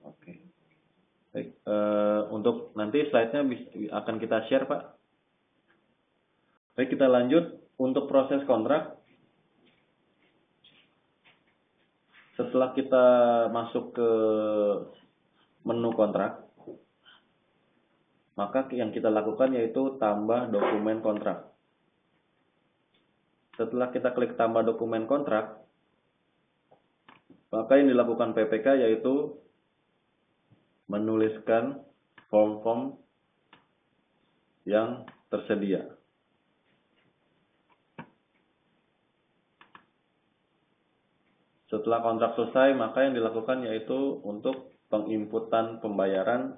Oke. Baik, untuk nanti slide-nya akan kita share Pak. Baik, kita lanjut untuk proses kontrak. Setelah kita masuk ke menu kontrak, maka yang kita lakukan yaitu tambah dokumen kontrak. Setelah kita klik tambah dokumen kontrak, maka yang dilakukan PPK yaitu menuliskan form-form yang tersedia. Setelah kontrak selesai, maka yang dilakukan yaitu untuk penginputan pembayaran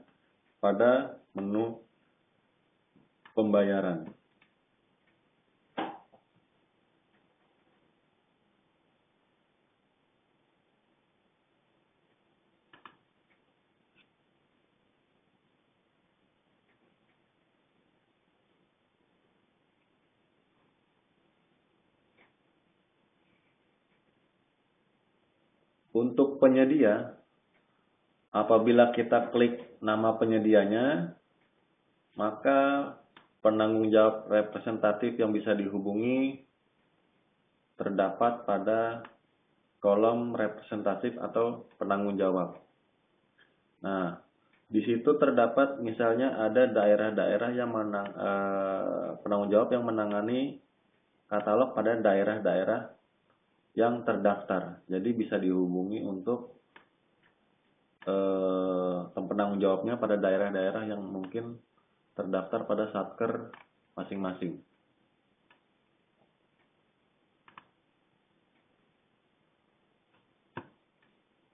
pada menu pembayaran. Untuk penyedia, apabila kita klik nama penyedianya, maka penanggung jawab representatif yang bisa dihubungi terdapat pada kolom representatif atau penanggung jawab. Nah, di situ terdapat misalnya ada daerah-daerah yang penanggung jawab yang menangani katalog pada daerah-daerah yang terdaftar. Jadi bisa dihubungi untuk penanggung jawabnya pada daerah-daerah yang mungkin terdaftar pada satker masing-masing.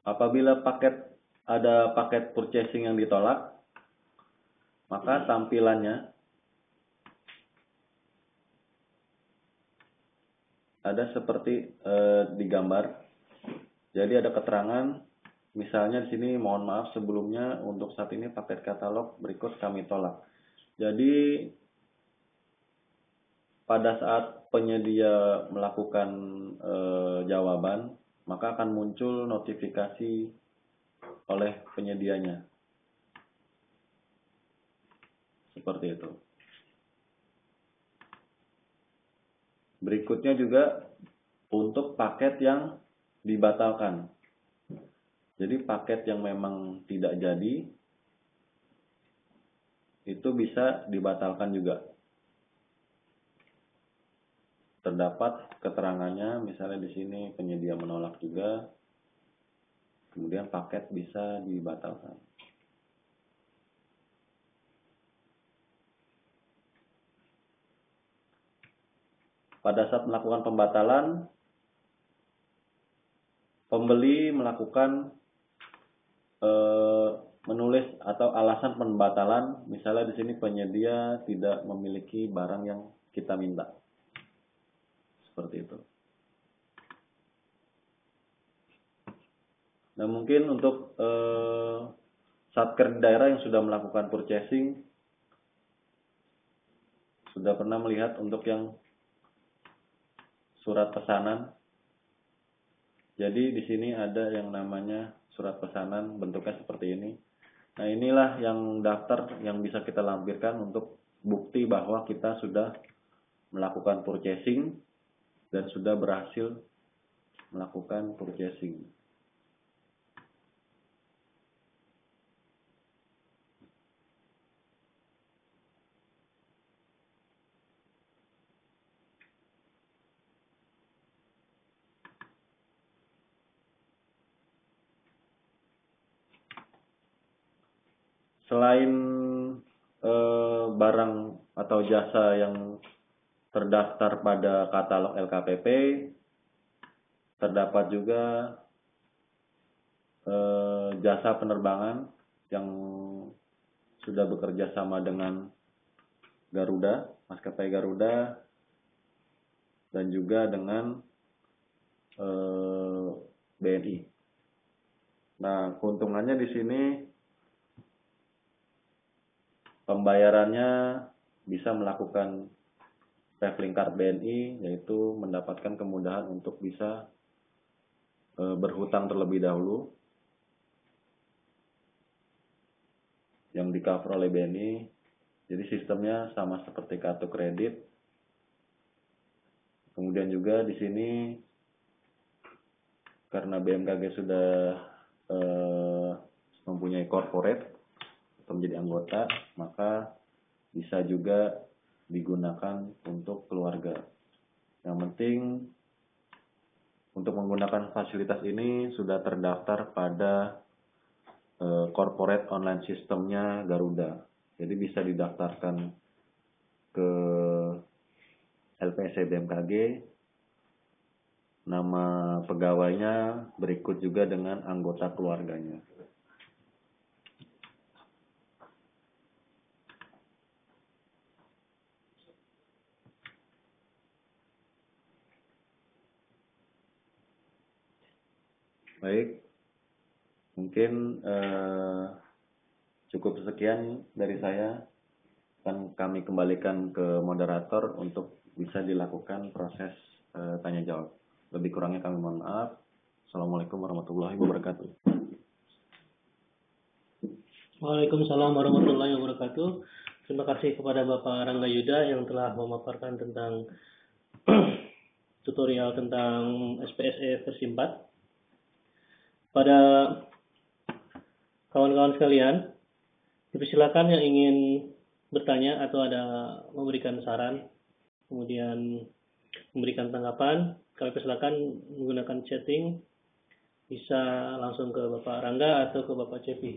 Apabila ada paket purchasing yang ditolak, maka tampilannya ada seperti digambar. Jadi ada keterangan, misalnya di sini mohon maaf sebelumnya untuk saat ini paket katalog berikut kami tolak. Jadi pada saat penyedia melakukan jawaban, maka akan muncul notifikasi oleh penyedianya. Seperti itu. Berikutnya juga untuk paket yang dibatalkan. Jadi paket yang memang tidak jadi itu bisa dibatalkan juga. Terdapat keterangannya, misalnya di sini penyedia menolak juga. Kemudian paket bisa dibatalkan. Pada saat melakukan pembatalan, pembeli melakukan menulis atau alasan pembatalan, misalnya di sini penyedia tidak memiliki barang yang kita minta. Seperti itu. Nah, mungkin untuk satker daerah yang sudah melakukan purchasing sudah pernah melihat untuk yang surat pesanan. Jadi di sini ada yang namanya surat pesanan, bentuknya seperti ini. Nah, inilah yang daftar yang bisa kita lampirkan untuk bukti bahwa kita sudah melakukan purchasing dan sudah berhasil melakukan purchasing. Selain barang atau jasa yang terdaftar pada katalog LKPP, terdapat juga jasa penerbangan yang sudah bekerja sama dengan Garuda, maskapai Garuda, dan juga dengan BNI. Nah, keuntungannya di sini pembayarannya bisa melakukan traveling card BNI, yaitu mendapatkan kemudahan untuk bisa berhutang terlebih dahulu yang di cover oleh BNI. Jadi sistemnya sama seperti kartu kredit. Kemudian juga di sini karena BMKG sudah mempunyai corporate atau menjadi anggota, maka bisa juga digunakan untuk keluarga. Yang penting untuk menggunakan fasilitas ini sudah terdaftar pada corporate online sistemnya Garuda. Jadi bisa didaftarkan ke LPSC BMKG. Nama pegawainya berikut juga dengan anggota keluarganya. Baik, mungkin cukup sekian dari saya. Akan kami kembalikan ke moderator untuk bisa dilakukan proses tanya jawab. Lebih kurangnya kami mohon maaf. Assalamualaikum warahmatullahi wabarakatuh. Waalaikumsalam warahmatullahi wabarakatuh. Terima kasih kepada Bapak Rangga Yuda yang telah memaparkan tentang tutorial tentang SPSE versi 4. Pada kawan-kawan sekalian, dipersilakan yang ingin bertanya atau ada memberikan saran, kemudian memberikan tanggapan, kami persilakan menggunakan chatting, bisa langsung ke Bapak Rangga atau ke Bapak Cepi.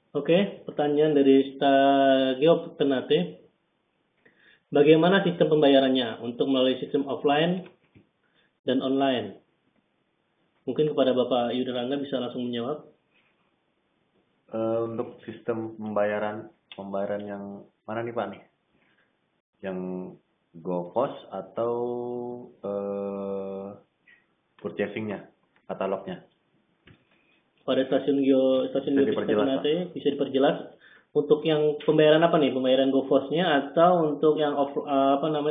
Oke, pertanyaan dari Stagio Ternate. Bagaimana sistem pembayarannya untuk melalui sistem offline dan online? Mungkin kepada Bapak Yuda Rangga bisa langsung menjawab. Untuk sistem pembayaran yang mana nih Pak nih? Yang GoPos atau purchasing-nya, katalognya? Pada stasiun Ternate bisa diperjelas untuk yang pembayaran apa nih? Pembayaran GoPos-nya atau untuk yang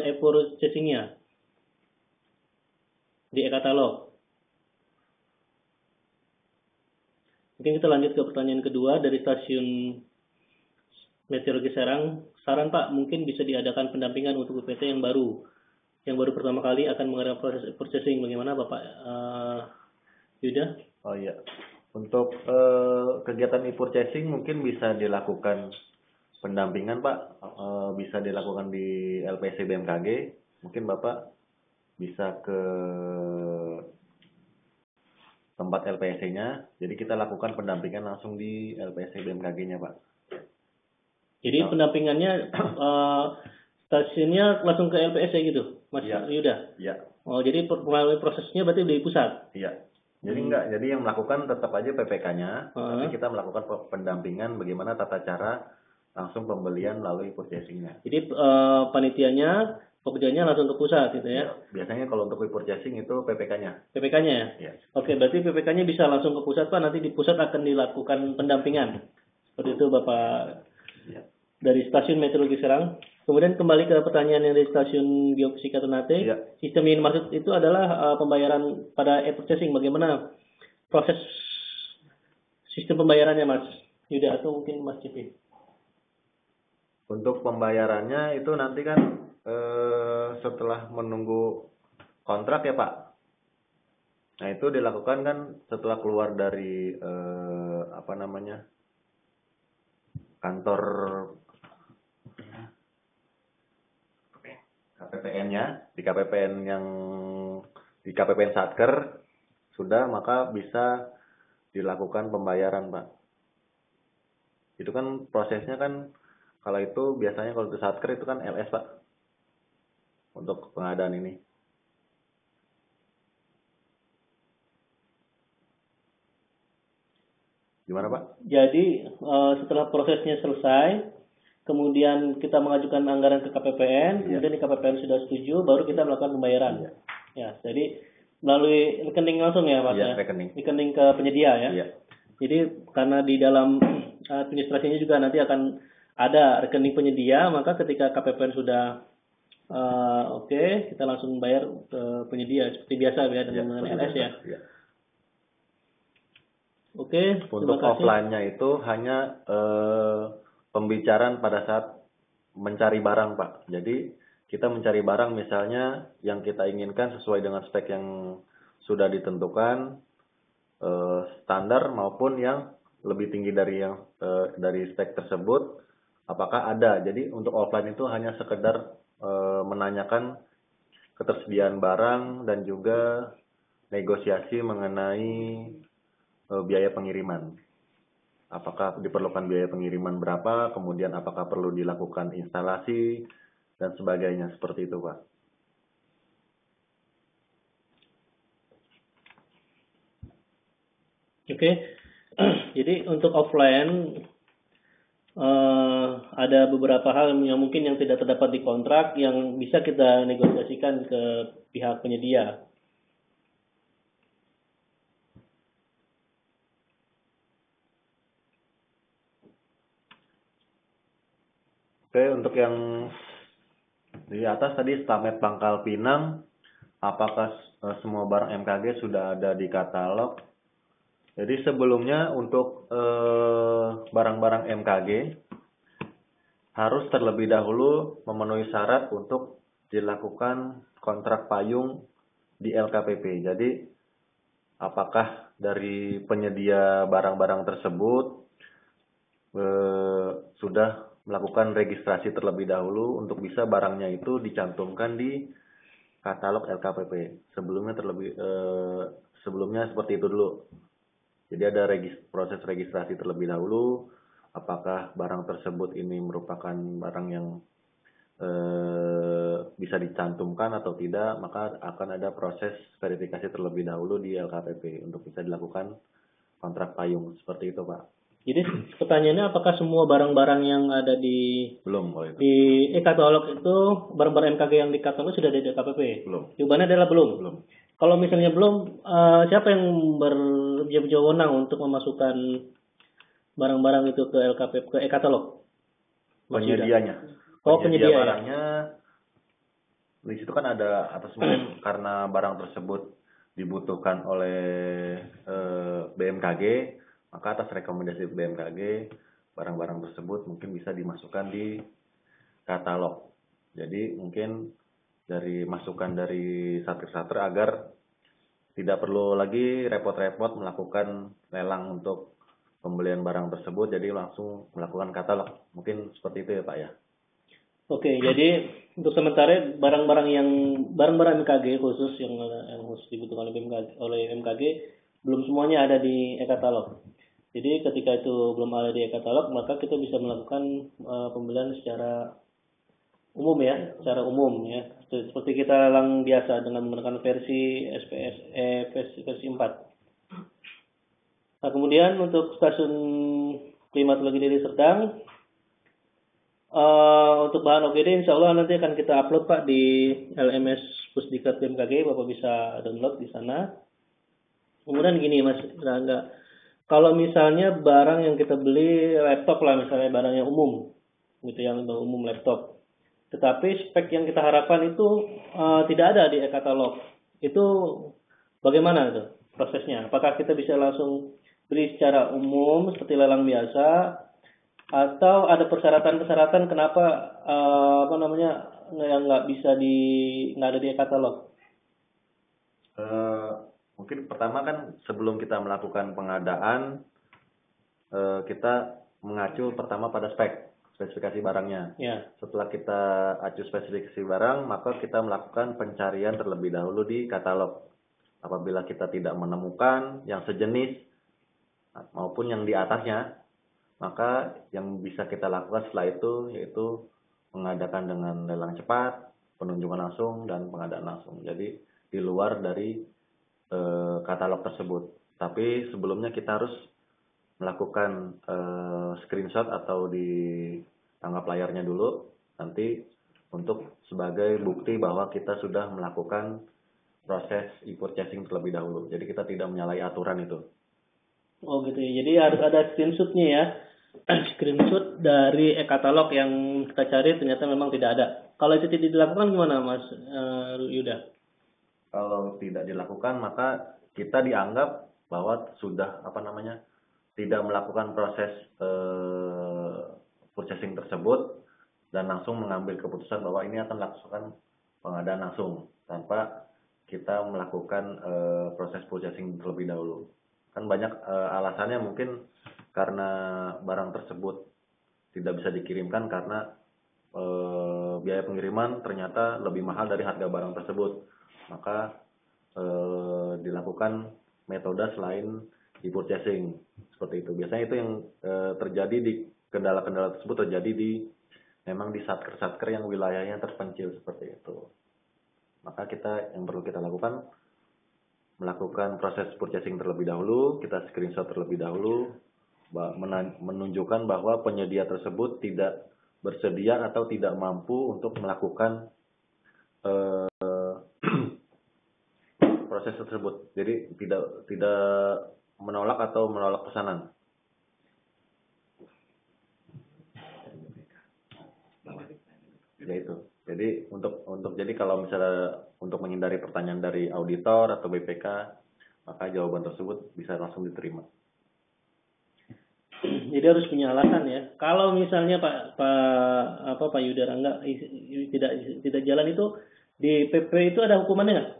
e-purchasing-nya di e-katalog? Mungkin kita lanjut ke pertanyaan kedua dari stasiun Meteorologi Serang. Saran Pak, mungkin bisa diadakan pendampingan untuk UPT yang baru pertama kali akan mengadakan proses purchasing. Bagaimana Bapak Yuda? Oh iya. Untuk kegiatan e-purchasing mungkin bisa dilakukan pendampingan Pak, bisa dilakukan di LPSC BMKG. Mungkin Bapak bisa ke tempat LPSC-nya, jadi kita lakukan pendampingan langsung di LPSC BMKG-nya Pak. Jadi pendampingannya stasiunnya langsung ke LPSC gitu, Mas Yuda? Iya. Oh, jadi melalui prosesnya berarti di pusat? Iya. Jadi enggak, jadi yang melakukan tetap aja PPK-nya, tapi kita melakukan pendampingan bagaimana tata cara langsung pembelian melalui purchasing-nya. Jadi panitianya, pekerjaannya langsung ke pusat gitu ya? Biasanya kalau untuk purchasing itu PPK-nya. PPK-nya ya? Iya. Oke, berarti PPK-nya bisa langsung ke pusat Pak, nanti di pusat akan dilakukan pendampingan. Seperti itu Bapak dari stasiun Meteorologi Serang. Kemudian kembali ke pertanyaan yang dari stasiun Geofisika Ternate. Ya. Sistem yang dimaksud itu adalah pembayaran pada e-purchasing. Bagaimana proses sistem pembayarannya Mas Yuda atau mungkin Mas Cipi? Untuk pembayarannya itu nanti kan setelah menunggu kontrak ya Pak. Nah itu dilakukan kan setelah keluar dari kantor KPPN-nya, di KPPN Satker sudah, maka bisa dilakukan pembayaran Pak. Itu kan prosesnya kan kalau itu biasanya kalau di Satker itu kan LS Pak untuk pengadaan ini. Gimana Pak? Jadi setelah prosesnya selesai, kemudian kita mengajukan anggaran ke KPPN, kemudian di KPPN sudah setuju, baru kita melakukan pembayaran. Ya, jadi melalui rekening langsung ya Mas ya? Rekening ke penyedia ya? Iya. Jadi karena di dalam administrasinya juga nanti akan ada rekening penyedia, maka ketika KPPN sudah oke, kita langsung bayar ke penyedia seperti biasa ya dengan menggunakan LS ya. Iya. Oke, untuk offline-nya itu hanya pembicaraan pada saat mencari barang Pak. Jadi kita mencari barang misalnya yang kita inginkan sesuai dengan spek yang sudah ditentukan, standar maupun yang lebih tinggi dari yang dari spek tersebut, apakah ada. Jadi untuk offline itu hanya sekedar menanyakan ketersediaan barang dan juga negosiasi mengenai biaya pengiriman. Apakah diperlukan biaya pengiriman berapa, kemudian apakah perlu dilakukan instalasi dan sebagainya, seperti itu, Pak. Oke. Jadi untuk offline ada beberapa hal yang mungkin yang tidak terdapat di kontrak yang bisa kita negosiasikan ke pihak penyedia. Oke, untuk yang di atas tadi Stamet Pangkal Pinang, apakah semua barang MKG sudah ada di katalog? Jadi sebelumnya untuk barang-barang MKG harus terlebih dahulu memenuhi syarat untuk dilakukan kontrak payung di LKPP. Jadi apakah dari penyedia barang-barang tersebut sudah melakukan registrasi terlebih dahulu untuk bisa barangnya itu dicantumkan di katalog LKPP. Sebelumnya seperti itu dulu. Jadi ada proses registrasi terlebih dahulu, apakah barang tersebut ini merupakan barang yang bisa dicantumkan atau tidak, maka akan ada proses verifikasi terlebih dahulu di LKPP untuk bisa dilakukan kontrak payung, seperti itu, Pak. Jadi pertanyaannya apakah semua barang-barang yang ada di katalog itu, barang-barang MKG yang di katalog sudah ada di LKPP? Belum. Jawabannya adalah belum. Belum. Kalau misalnya belum, siapa yang berwenang untuk memasukkan barang-barang itu ke LKPP, ke e-katalog? Penyedianya. Penyedia barangnya. Di situ kan ada atas mungkin karena barang tersebut dibutuhkan oleh BMKG, maka atas rekomendasi BMKG, barang-barang tersebut mungkin bisa dimasukkan di katalog. Jadi mungkin dari masukan dari satker agar tidak perlu lagi repot-repot melakukan lelang untuk pembelian barang tersebut, jadi langsung melakukan katalog. Mungkin seperti itu ya, Pak ya. Oke, jadi untuk sementara barang-barang MKG khusus yang khusus dibutuhkan oleh MKG belum semuanya ada di e-katalog. Jadi ketika itu belum ada di e-katalog, maka kita bisa melakukan pembelian secara umum ya, secara umum ya. Seperti kita lelang biasa dengan menggunakan versi versi 4. Nah, kemudian untuk stasiun klimatologi Deli Serdang, untuk bahan OGD insya Allah nanti akan kita upload Pak di LMS Pusdiklat BMKG, Bapak bisa download di sana. Kemudian gini Mas Rangga, kalau misalnya barang yang kita beli laptop lah, misalnya barang yang umum, gitu, yang umum laptop, tetapi spek yang kita harapkan itu tidak ada di e-katalog, itu bagaimana itu prosesnya? Apakah kita bisa langsung beli secara umum seperti lelang biasa, atau ada persyaratan-persyaratan kenapa yang nggak ada di e-katalog? Mungkin pertama kan sebelum kita melakukan pengadaan, kita mengacu pertama pada spesifikasi barangnya. Ya. Setelah kita acu spesifikasi barang, maka kita melakukan pencarian terlebih dahulu di katalog. Apabila kita tidak menemukan yang sejenis maupun yang di atasnya, maka yang bisa kita lakukan setelah itu yaitu mengadakan dengan lelang cepat, penunjukan langsung, dan pengadaan langsung. Jadi di luar dari katalog tersebut. Tapi sebelumnya kita harus melakukan screenshot atau di tanggap layarnya dulu nanti untuk sebagai bukti bahwa kita sudah melakukan proses e-purchasing terlebih dahulu. Jadi kita tidak menyalahi aturan itu. Oh gitu ya. Jadi harus ada screenshotnya ya. Screenshot dari e-katalog yang kita cari ternyata memang tidak ada. Kalau itu tidak dilakukan gimana Mas Yuda? Kalau tidak dilakukan maka kita dianggap bahwa sudah tidak melakukan proses purchasing tersebut dan langsung mengambil keputusan bahwa ini akan lakukan pengadaan langsung tanpa kita melakukan proses purchasing terlebih dahulu. Kan banyak alasannya, mungkin karena barang tersebut tidak bisa dikirimkan karena biaya pengiriman ternyata lebih mahal dari harga barang tersebut, maka dilakukan metode selain di purchasing seperti itu. Biasanya itu yang terjadi di kendala-kendala tersebut terjadi memang di satker-satker yang wilayahnya terpencil seperti itu. Maka yang perlu kita lakukan, melakukan proses purchasing terlebih dahulu, kita screenshot terlebih dahulu, menunjukkan bahwa penyedia tersebut tidak bersedia atau tidak mampu untuk melakukan proses tersebut. Jadi tidak menolak atau menolak pesanan. Ya itu. Jadi jadi kalau misalnya untuk menghindari pertanyaan dari auditor atau BPK, maka jawaban tersebut bisa langsung diterima. Jadi harus punya alasan ya. Kalau misalnya Pak Yuda Rangga tidak jalan itu di PP itu ada hukumannya nggak?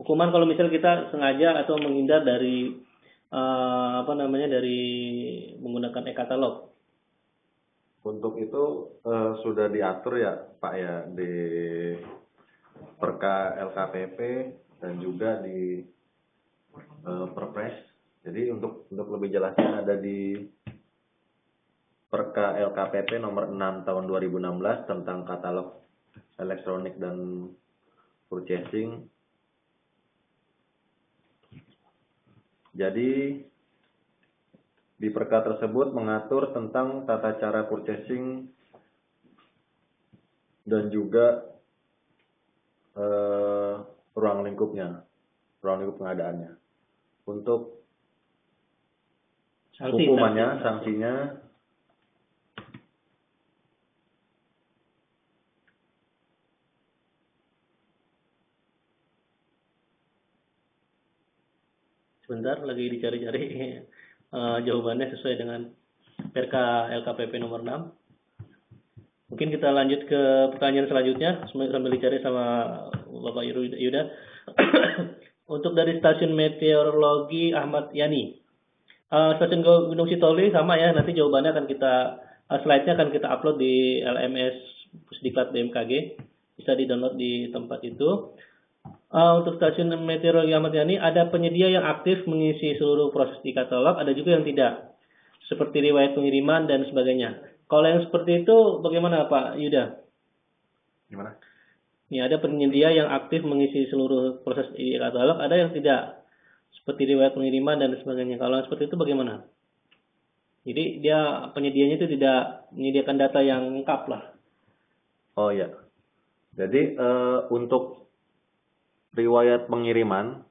Hukuman kalau misalnya kita sengaja atau menghindar dari dari menggunakan e-katalog. Untuk itu sudah diatur ya Pak ya di Perka LKPP dan juga di Perpres. Jadi untuk lebih jelasnya ada di Perka LKPP nomor 6 tahun 2016 tentang katalog elektronik dan purchasing. Jadi di perka tersebut mengatur tentang tata cara purchasing dan juga ruang lingkup pengadaannya. Untuk hukumannya, sanksinya sebentar lagi dicari-cari jawabannya sesuai dengan RK LKPP nomor 6. Mungkin kita lanjut ke pertanyaan selanjutnya sambil dicari sama Bapak Yuda. Untuk dari stasiun meteorologi Ahmad Yani. Stasiun Gunung Sitoli sama ya, nanti jawabannya akan slide-nya akan kita upload di LMS Pusdiklat BMKG. Bisa di-download di tempat itu. Untuk stasiun meteorologi Ahmad Yani ada penyedia yang aktif mengisi seluruh proses di katalog, ada juga yang tidak, seperti riwayat pengiriman dan sebagainya. Kalau yang seperti itu bagaimana Pak Yuda? Gimana? Ini ada penyedia yang aktif mengisi seluruh proses di katalog, ada yang tidak, seperti riwayat pengiriman dan sebagainya. Kalau yang seperti itu bagaimana? Jadi dia penyedianya itu tidak menyediakan data yang lengkap lah. Oh ya. Jadi untuk riwayat pengiriman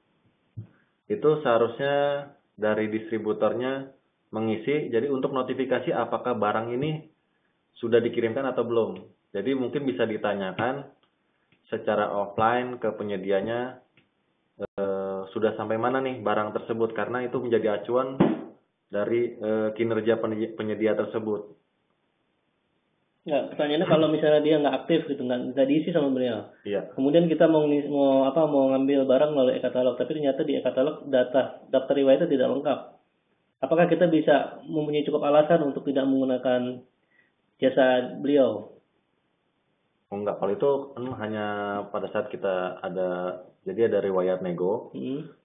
itu seharusnya dari distributornya mengisi. Jadi untuk notifikasi apakah barang ini sudah dikirimkan atau belum. Jadi mungkin bisa ditanyakan secara offline ke penyedianya sudah sampai mana nih barang tersebut, karena itu menjadi acuan dari kinerja penyedia tersebut. Nggak, pertanyaannya kalau misalnya dia nggak aktif gitu, nggak diisi sama beliau. Iya. Kemudian kita mau ngambil barang melalui e-katalog, tapi ternyata di e-katalog daftar riwayatnya tidak lengkap. Apakah kita bisa mempunyai cukup alasan untuk tidak menggunakan jasa beliau? Oh, enggak, kalau itu hanya pada saat kita jadi ada riwayat nego,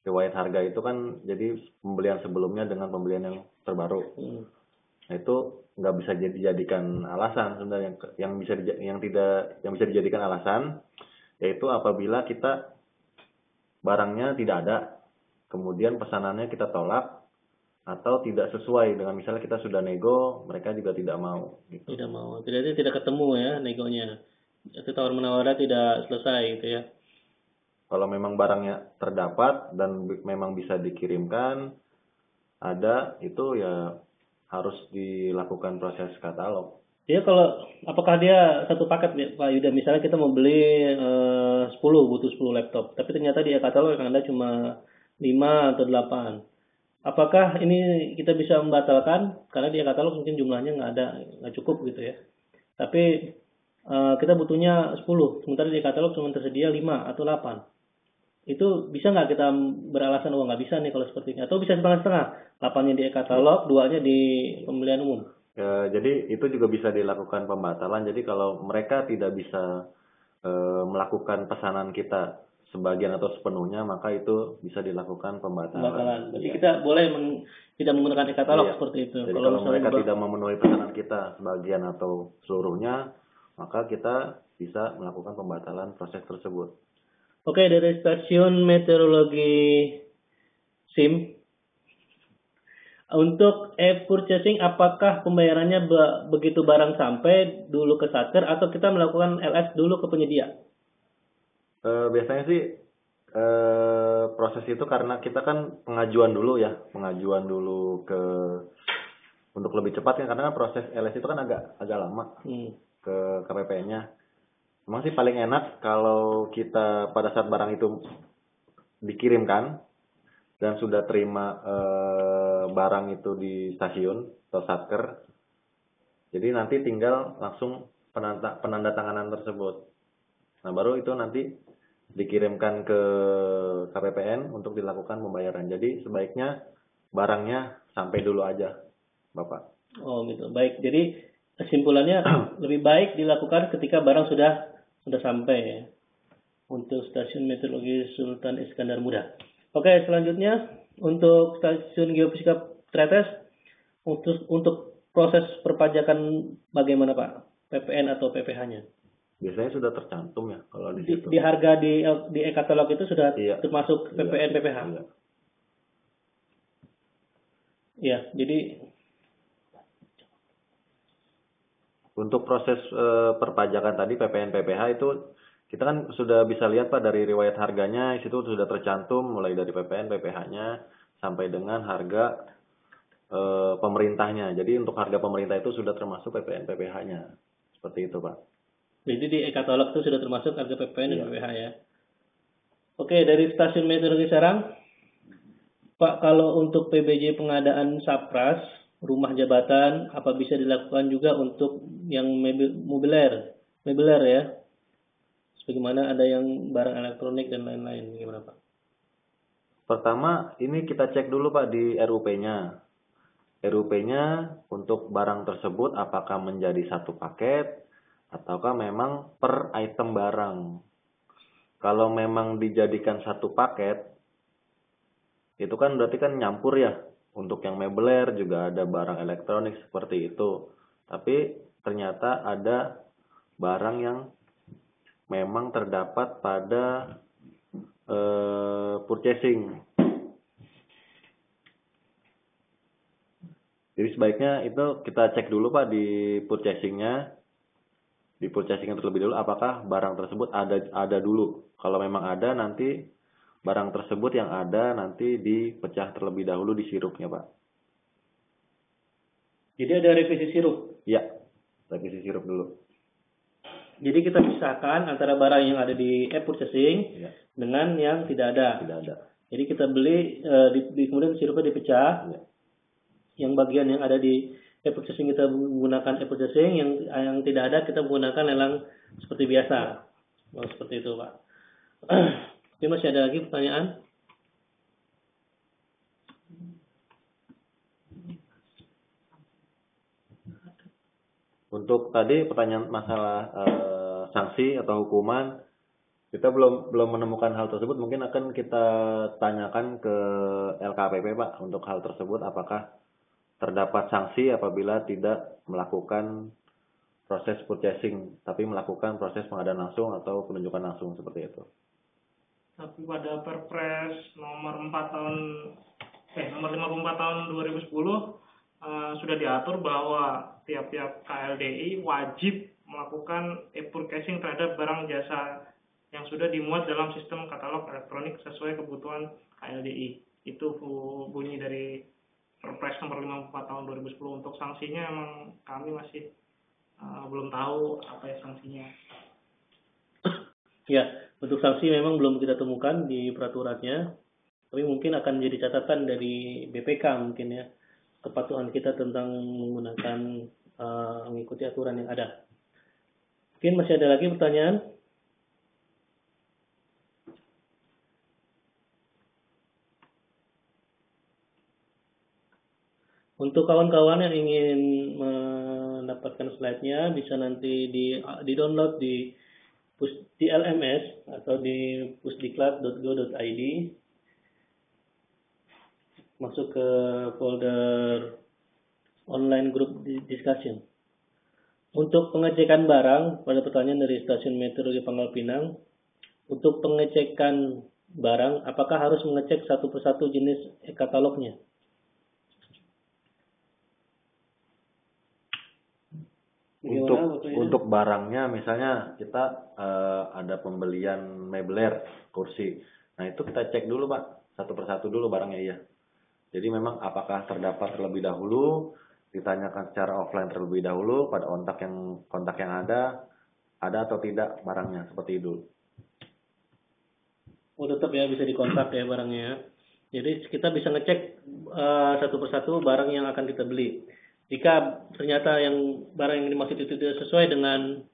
riwayat harga itu kan jadi pembelian sebelumnya dengan pembelian yang terbaru. Nah, itu nggak bisa dijadikan alasan sebenarnya. Yang bisa dijadikan alasan yaitu apabila kita barangnya tidak ada, kemudian pesanannya kita tolak atau tidak sesuai dengan, misalnya kita sudah nego, mereka juga tidak mau. Gitu. Tidak mau, tidak ketemu ya negonya. Itu tawar menawarnya tidak selesai gitu ya. Kalau memang barangnya terdapat dan memang bisa dikirimkan, itu ya harus dilakukan proses katalog. Dia apakah dia satu paket Pak Yuda, misalnya kita mau beli 10, butuh 10 laptop, tapi ternyata di katalog yang ada cuma 5 atau 8. Apakah ini kita bisa membatalkan karena di katalog mungkin jumlahnya nggak cukup gitu ya. Tapi kita butuhnya 10, sementara di katalog cuma tersedia 5 atau 8. Itu bisa nggak kita beralasan oh nggak bisa nih kalau seperti ini, atau bisa setengah-setengah, 8-nya di e-katalog, 2-nya di pembelian umum? Jadi itu juga bisa dilakukan pembatalan. Jadi kalau mereka tidak bisa melakukan pesanan kita sebagian atau sepenuhnya, maka itu bisa dilakukan pembatalan. Pembatalan. Berarti Iya. kita boleh tidak menggunakan e-katalog Iya. seperti itu. Jadi Kalau kalau misalnya mereka tidak memenuhi pesanan kita sebagian atau seluruhnya, maka kita bisa melakukan pembatalan proses tersebut. Oke, dari stasiun meteorologi SIM, untuk e-purchasing apakah pembayarannya begitu barang sampai dulu ke satker atau kita melakukan LS dulu ke penyedia? Biasanya sih proses itu karena kita kan pengajuan dulu ke untuk lebih cepat kan, karena kan proses LS itu kan agak lama ke KPP-nya. Emang sih paling enak kalau kita pada saat barang itu dikirimkan dan sudah terima barang itu di stasiun atau satker, jadi nanti tinggal langsung penandatanganan tersebut. Nah baru itu nanti dikirimkan ke KPPN untuk dilakukan pembayaran. Jadi sebaiknya barangnya sampai dulu aja, Bapak. Oh gitu. Baik. Jadi kesimpulannya lebih baik dilakukan ketika barang sudah sampai ya. Untuk stasiun meteorologi Sultan Iskandar Muda. Oke, selanjutnya untuk stasiun geofisika Tretes, untuk proses perpajakan bagaimana Pak? PPN atau PPh-nya? Biasanya sudah tercantum ya kalau di situ. Di harga di e-katalog itu sudah termasuk PPN PPh. Iya. Iya, jadi untuk proses perpajakan tadi PPN PPh itu kita kan sudah bisa lihat Pak dari riwayat harganya, itu sudah tercantum mulai dari PPN PPh-nya sampai dengan harga pemerintahnya. Jadi untuk harga pemerintah itu sudah termasuk PPN PPh-nya. Seperti itu Pak. Jadi di e-katalog itu sudah termasuk harga PPN dan PPh ya. Oke, dari stasiun meteorologi Serang, Pak, kalau untuk PBJ pengadaan Sapras, rumah jabatan, apa bisa dilakukan juga untuk yang mobiler ya? Sebagaimana ada yang barang elektronik dan lain-lain, gimana Pak? Pertama, ini kita cek dulu Pak di RUP-nya. RUP-nya untuk barang tersebut apakah menjadi satu paket ataukah memang per item barang. Kalau memang dijadikan satu paket, itu kan berarti kan nyampur ya. Untuk yang mebeler juga ada barang elektronik seperti itu. Tapi ternyata ada barang yang memang terdapat pada purchasing. Jadi sebaiknya itu kita cek dulu Pak di purchasingnya. Di purchasingnya terlebih dulu apakah barang tersebut ada dulu. Kalau memang ada, nanti barang tersebut yang ada nanti dipecah terlebih dahulu di sirupnya Pak. Jadi ada revisi sirup? Iya, revisi sirup dulu. Jadi kita pisahkan antara barang yang ada di e-purchasing dengan yang tidak ada. Tidak ada. Jadi kita beli, kemudian sirupnya dipecah. Ya. Yang bagian yang ada di e-purchasing kita menggunakan e-purchasing, yang tidak ada kita menggunakan lelang seperti biasa. Oh, seperti itu Pak. Oke, masih ada lagi pertanyaan? Untuk tadi pertanyaan masalah sanksi atau hukuman, kita belum menemukan hal tersebut. Mungkin akan kita tanyakan ke LKPP Pak untuk hal tersebut, apakah terdapat sanksi apabila tidak melakukan proses purchasing, tapi melakukan proses pengadaan langsung atau penunjukan langsung seperti itu. Tapi pada Perpres nomor 54 tahun 2010 sudah diatur bahwa tiap-tiap KLDI wajib melakukan e-purchasing terhadap barang jasa yang sudah dimuat dalam sistem katalog elektronik sesuai kebutuhan KLDI. Itu bunyi dari Perpres nomor 54 tahun 2010. Untuk sanksinya emang kami masih belum tahu apa ya sanksinya. Ya, untuk sanksi memang belum kita temukan di peraturannya, tapi mungkin akan menjadi catatan dari BPK mungkin ya, kepatuhan kita tentang menggunakan mengikuti aturan yang ada. Mungkin masih ada lagi pertanyaan? Untuk kawan-kawan yang ingin mendapatkan slide-nya bisa nanti di download di LMS atau di pusdiklat.go.id, masuk ke folder online group discussion. Untuk pengecekan barang, pada pertanyaan dari Stasiun Meteorologi Pangkal Pinang, untuk pengecekan barang, apakah harus mengecek satu persatu jenis e-katalognya? Untuk barangnya, misalnya kita ada pembelian meubilir kursi. Nah itu kita cek dulu Pak, satu persatu dulu barangnya iya. Jadi memang apakah terdaftar terlebih dahulu, ditanyakan secara offline terlebih dahulu pada kontak yang ada atau tidak barangnya, seperti itu. Oh tetap ya bisa dikontak ya barangnya. Jadi kita bisa ngecek satu persatu barang yang akan kita beli. Jika ternyata barang yang dimaksud itu tidak sesuai dengan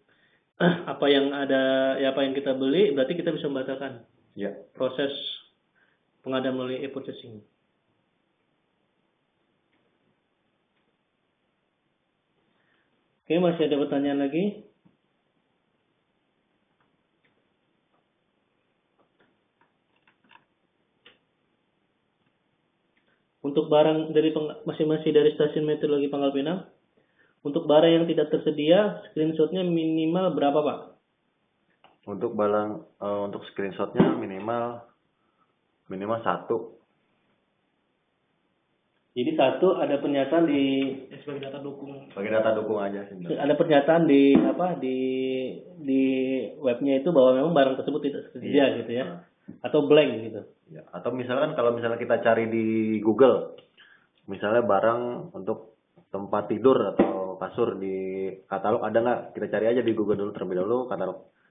apa yang kita beli, berarti kita bisa membatalkan proses pengadaan melalui e-purchasing. Oke, masih ada pertanyaan lagi? Untuk barang dari masing-masing dari Stasiun Meteorologi Pangkal Pinang, untuk barang yang tidak tersedia, screenshotnya minimal berapa Pak? Untuk untuk screenshotnya minimal 1. Jadi 1 ada pernyataan sebagai data dukung. Sebagai data dukung aja sih. Ada pernyataan di webnya itu bahwa memang barang tersebut tidak tersedia gitu ya. Atau blank gitu. Ya, atau misalkan kalau misalnya kita cari di Google, misalnya barang untuk tempat tidur atau kasur di katalog ada nggak? Kita cari aja di Google dulu terlebih dahulu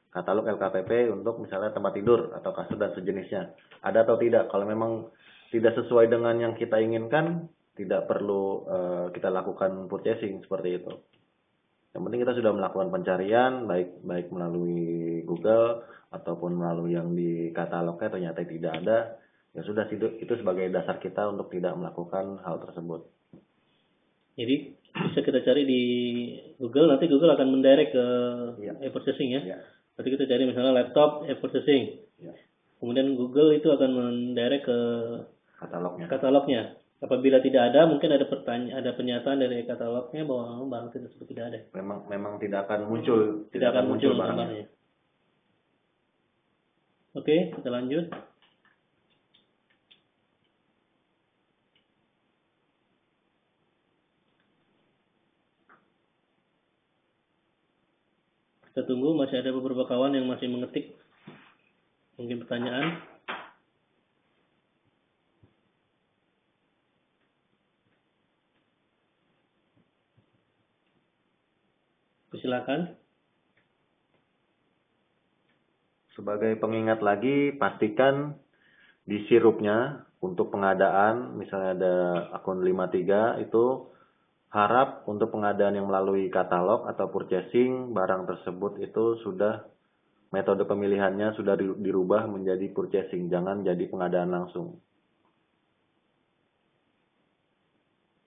katalog LKPP untuk misalnya tempat tidur atau kasur dan sejenisnya. Ada atau tidak? Kalau memang tidak sesuai dengan yang kita inginkan, tidak perlu kita lakukan purchasing seperti itu. Yang penting kita sudah melakukan pencarian baik melalui Google ataupun melalui yang di katalognya ternyata tidak ada, ya sudah itu sebagai dasar kita untuk tidak melakukan hal tersebut. Jadi bisa kita cari di Google, nanti Google akan mendirect ke e-purchasing ya. Nanti kita cari misalnya laptop e-purchasing. Kemudian Google itu akan mendirect ke katalognya. Apabila tidak ada, mungkin ada pernyataan dari katalognya bahwa barang tersebut tidak ada. Memang tidak akan muncul, tidak akan muncul barangnya. Oke, kita lanjut. Kita tunggu, masih ada beberapa kawan yang masih mengetik mungkin pertanyaan. Silakan. Sebagai pengingat lagi, pastikan di sirupnya untuk pengadaan, misalnya ada akun 53 itu harap untuk pengadaan yang melalui katalog atau purchasing, barang tersebut itu sudah metode pemilihannya sudah dirubah menjadi purchasing, jangan jadi pengadaan langsung.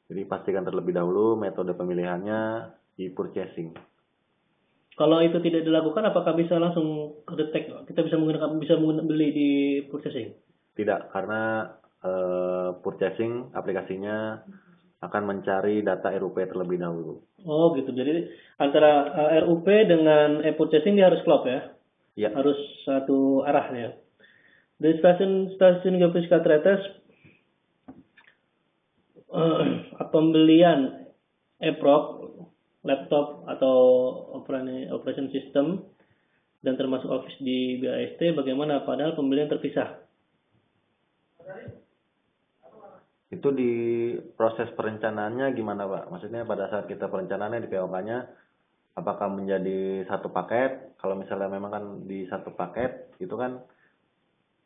Jadi pastikan terlebih dahulu metode pemilihannya di purchasing. Kalau itu tidak dilakukan, apakah bisa langsung kedetek? Kita bisa beli di purchasing? Tidak, karena purchasing aplikasinya akan mencari data RUP terlebih dahulu. Oh gitu. Jadi antara RUP dengan e-purchasing dia harus klop ya? Ya. Harus satu arah ya. Dari stasiun geofisika Tretes, pembelian e-prop, laptop atau operation system dan termasuk Office di BAST bagaimana padahal pembelian terpisah? Itu di proses perencanaannya gimana Pak? Maksudnya pada saat kita perencanaannya di POK-nya apakah menjadi satu paket? Kalau misalnya memang kan di satu paket itu kan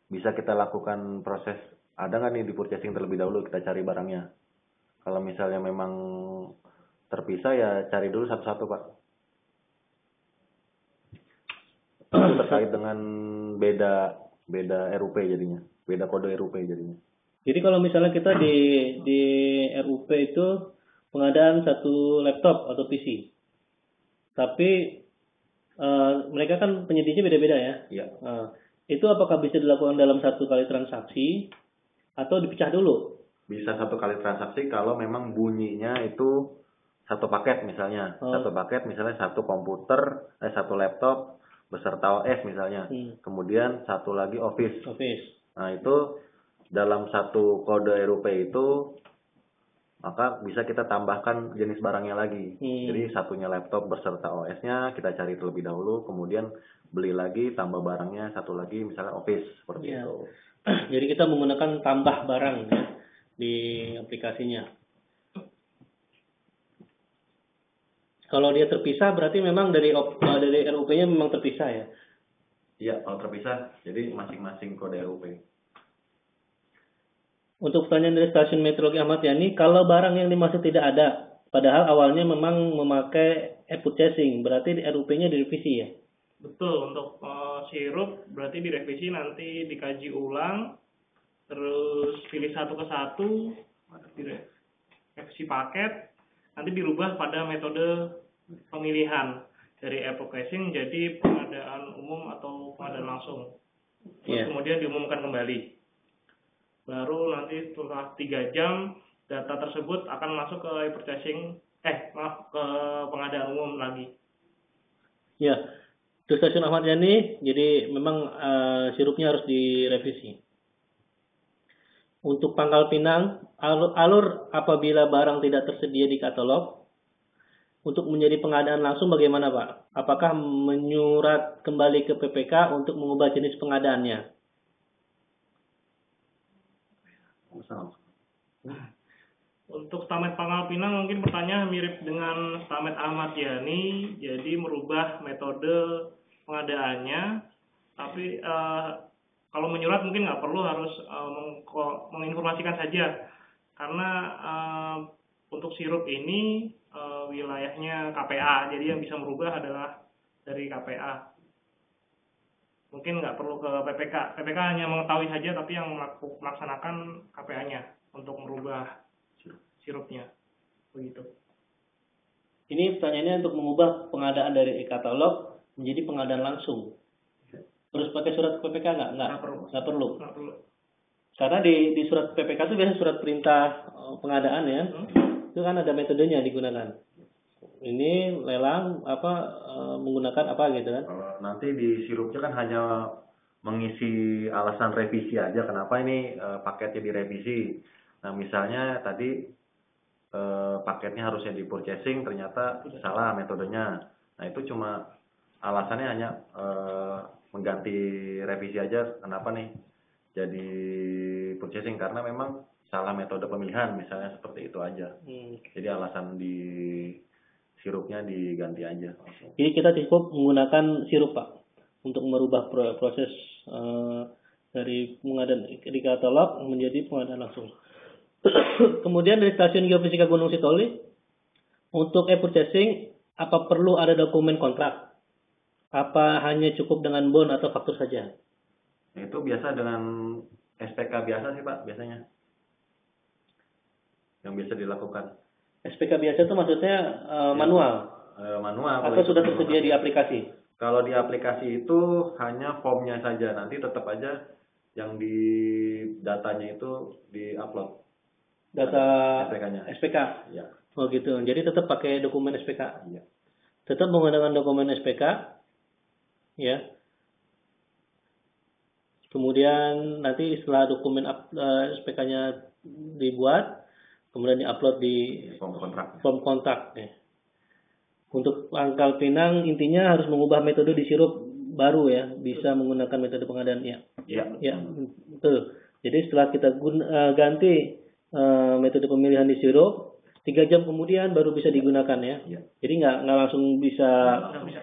bisa kita lakukan proses, ada nggak nih di purchasing terlebih dahulu kita cari barangnya. Kalau misalnya memang terpisah ya cari dulu satu-satu Pak. Itu terkait dengan beda RUP jadinya, beda kode RUP jadinya. Jadi kalau misalnya kita di RUP itu pengadaan satu laptop atau PC, tapi mereka kan penyedianya beda-beda ya. Iya. Itu apakah bisa dilakukan dalam satu kali transaksi atau dipecah dulu? Bisa satu kali transaksi kalau memang bunyinya itu satu paket misalnya. Satu paket misalnya satu komputer, satu laptop beserta OS misalnya. Kemudian satu lagi Office. Nah, itu dalam satu kode RUP itu maka bisa kita tambahkan jenis barangnya lagi. Jadi satunya laptop beserta OS-nya kita cari terlebih dahulu, kemudian beli lagi tambah barangnya satu lagi misalnya Office seperti itu. Jadi kita menggunakan tambah barang ya, di aplikasinya. Kalau dia terpisah berarti memang dari RUP-nya memang terpisah ya. Iya, kalau terpisah jadi masing-masing kode RUP. Untuk pertanyaan dari stasiun Meteorologi Ahmad Yani, kalau barang yang dimaksud tidak ada, padahal awalnya memang memakai e-purchasing, berarti RUP-nya direvisi ya? Betul, untuk sirup berarti direvisi, nanti dikaji ulang, terus pilih satu ke satu, revisi paket, nanti dirubah pada metode pemilihan dari e-purchasing jadi pengadaan umum atau pengadaan langsung. Terus kemudian diumumkan kembali. Baru nanti setelah 3 jam data tersebut akan masuk ke e-purchasing, ke pengadaan umum lagi. Ya, di stasiun Ahmad Yani, jadi memang sirupnya harus direvisi. Untuk Pangkal Pinang, alur apabila barang tidak tersedia di katalog, untuk menjadi pengadaan langsung bagaimana Pak? Apakah menyurat kembali ke PPK untuk mengubah jenis pengadaannya? Untuk Stamet Pangkal Pinang mungkin pertanyaan mirip dengan Stamet Ahmad Yani, jadi merubah metode pengadaannya, tapi kalau menyurat mungkin nggak perlu, harus menginformasikan saja, karena untuk sirup ini wilayahnya KPA, jadi yang bisa merubah adalah dari KPA. Mungkin nggak perlu ke PPK. PPK hanya mengetahui saja, tapi yang melaksanakan KPA-nya untuk merubah sirupnya. Begitu. Ini pertanyaannya untuk mengubah pengadaan dari e-katalog menjadi pengadaan langsung. Terus pakai surat PPK nggak? Nggak perlu. Karena di surat PPK itu biasanya surat perintah pengadaan ya. Itu kan ada metodenya digunakan. Ini lelang menggunakan apa gitu kan? Nanti di sirupnya kan hanya mengisi alasan revisi aja, kenapa ini paketnya direvisi. Nah, misalnya tadi paketnya harusnya di purchasing, ternyata salah metodenya. Nah, itu cuma alasannya hanya mengganti revisi aja, kenapa nih jadi purchasing, karena memang salah metode pemilihan misalnya, seperti itu aja. Jadi alasan di sirupnya diganti aja. Jadi kita cukup menggunakan sirup Pak untuk merubah proses dari pengadaan di katalog menjadi pengadaan langsung. Kemudian dari stasiun Geofisika Gunung Sitoli, untuk e-purchasing apa perlu ada dokumen kontrak? Apa hanya cukup dengan bon atau faktur saja? Itu biasa dengan SPK biasa sih Pak biasanya yang bisa dilakukan. SPK biasa itu maksudnya manual? Manual. Atau sudah tersedia di aplikasi? Kalau di aplikasi itu hanya formnya saja, nanti tetap aja yang di datanya itu di-upload. Data SPK-nya. SPK? Ya. Oh gitu, jadi tetap pakai dokumen SPK? Ya. Tetap menggunakan dokumen SPK, ya. Kemudian nanti setelah dokumen SPK-nya dibuat, kemudian diupload di form kontrak. Ya. Untuk Pangkal Pinang intinya harus mengubah metode di sirup baru ya, bisa menggunakan metode pengadaan ya. Ya, betul. Jadi setelah kita ganti metode pemilihan di sirup, 3 jam kemudian baru bisa digunakan ya. Jadi nggak langsung bisa.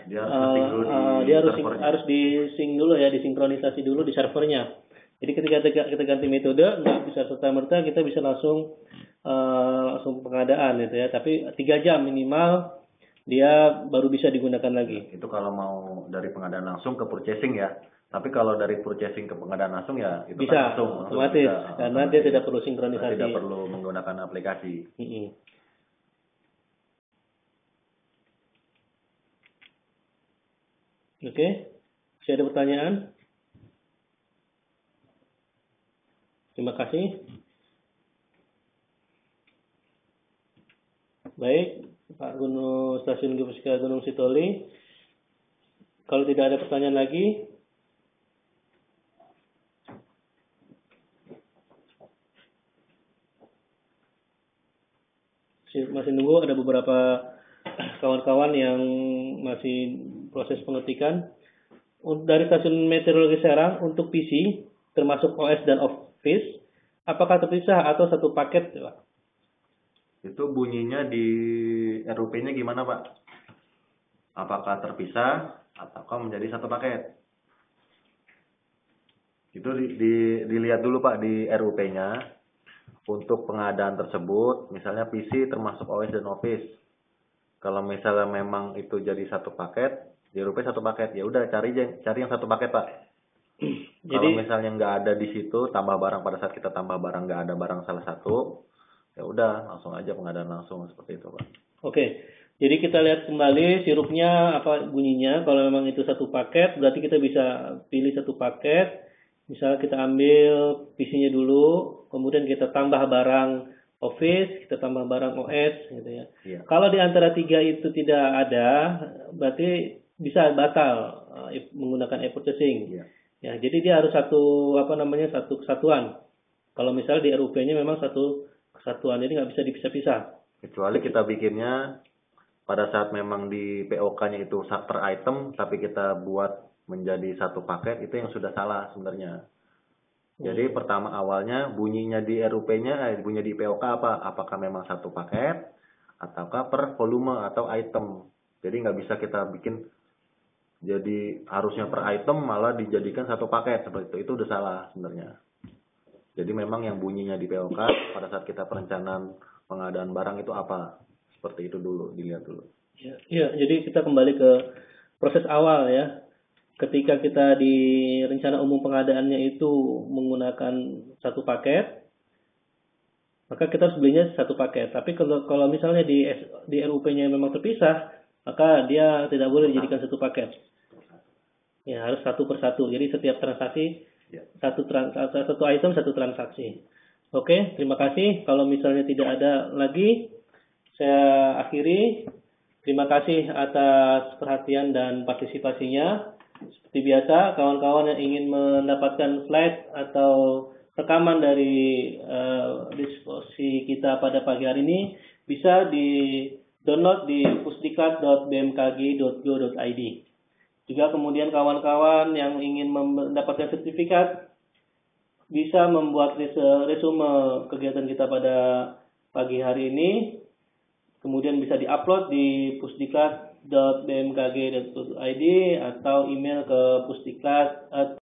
Dia harus di-sync dulu ya, disinkronisasi dulu di servernya. Jadi ketika kita ganti metode nggak bisa serta-merta kita bisa langsung pengadaan gitu ya. Tapi 3 jam minimal dia baru bisa digunakan lagi. Itu kalau mau dari pengadaan langsung ke purchasing ya. Tapi kalau dari purchasing ke pengadaan langsung ya itu Bisa, kan langsung otomatis, bisa, karena dia otomatis. tidak perlu sinkronisasi. Tidak perlu menggunakan aplikasi. Mm-mm. Oke, masih ada pertanyaan? Terima kasih. Baik, Pak Gunung Stasiun Geofisika Gunung Sitoli. Kalau tidak ada pertanyaan lagi, masih nunggu, ada beberapa kawan-kawan yang masih proses pengetikan. Dari Stasiun Meteorologi Serang untuk PC, termasuk OS dan Office, apakah terpisah atau satu paket, Pak? Itu bunyinya di RUP-nya gimana, Pak? Apakah terpisah ataukah menjadi satu paket? Itu dilihat dulu, Pak, di RUP-nya. Untuk pengadaan tersebut, misalnya PC termasuk OS dan Office. Kalau misalnya memang itu jadi satu paket, di RUP satu paket, ya udah cari yang satu paket, Pak. Kalau misalnya nggak ada di situ, tambah barang pada saat kita tambah barang nggak ada barang salah satu, ya udah langsung aja pengadaan langsung seperti itu, Pak. Oke, jadi kita lihat kembali sirupnya apa bunyinya. Kalau memang itu satu paket, berarti kita bisa pilih satu paket. Misalnya kita ambil PC-nya dulu, kemudian kita tambah barang Office, kita tambah barang OS, gitu ya. Iya. Kalau di antara tiga itu tidak ada, berarti bisa batal menggunakan e-purchasing. Iya. Ya, jadi dia harus satu satu kesatuan. Kalau misalnya di RUP-nya memang satu kesatuan, jadi nggak bisa dipisah-pisah. Kecuali kita bikinnya pada saat memang di POK-nya itu per item, tapi kita buat menjadi satu paket, itu yang sudah salah sebenarnya. Jadi pertama awalnya bunyinya di RUP-nya, bunyi di POK apa? Apakah memang satu paket, ataukah per volume atau item. Jadi nggak bisa kita bikin, jadi harusnya per item malah dijadikan satu paket, seperti itu udah salah sebenarnya. Jadi memang yang bunyinya di POK pada saat kita perencanaan pengadaan barang itu apa? Seperti itu dulu, dilihat dulu. Iya, jadi kita kembali ke proses awal ya. Ketika kita di rencana umum pengadaannya itu menggunakan satu paket, maka kita harus belinya satu paket. Tapi kalau misalnya di RUP-nya memang terpisah, maka dia tidak boleh dijadikan satu paket. Ya, harus satu persatu. Jadi setiap transaksi satu item satu transaksi. Oke, terima kasih. Kalau misalnya tidak ada lagi, saya akhiri. Terima kasih atas perhatian dan partisipasinya. Seperti biasa, kawan-kawan yang ingin mendapatkan slide atau rekaman dari diskusi kita pada pagi hari ini bisa di-download di pusdikat.bmkg.go.id. Juga kemudian kawan-kawan yang ingin mendapatkan sertifikat bisa membuat resume kegiatan kita pada pagi hari ini. Kemudian bisa diupload di pusdikat.bmkg.go.id atau email ke pusdikat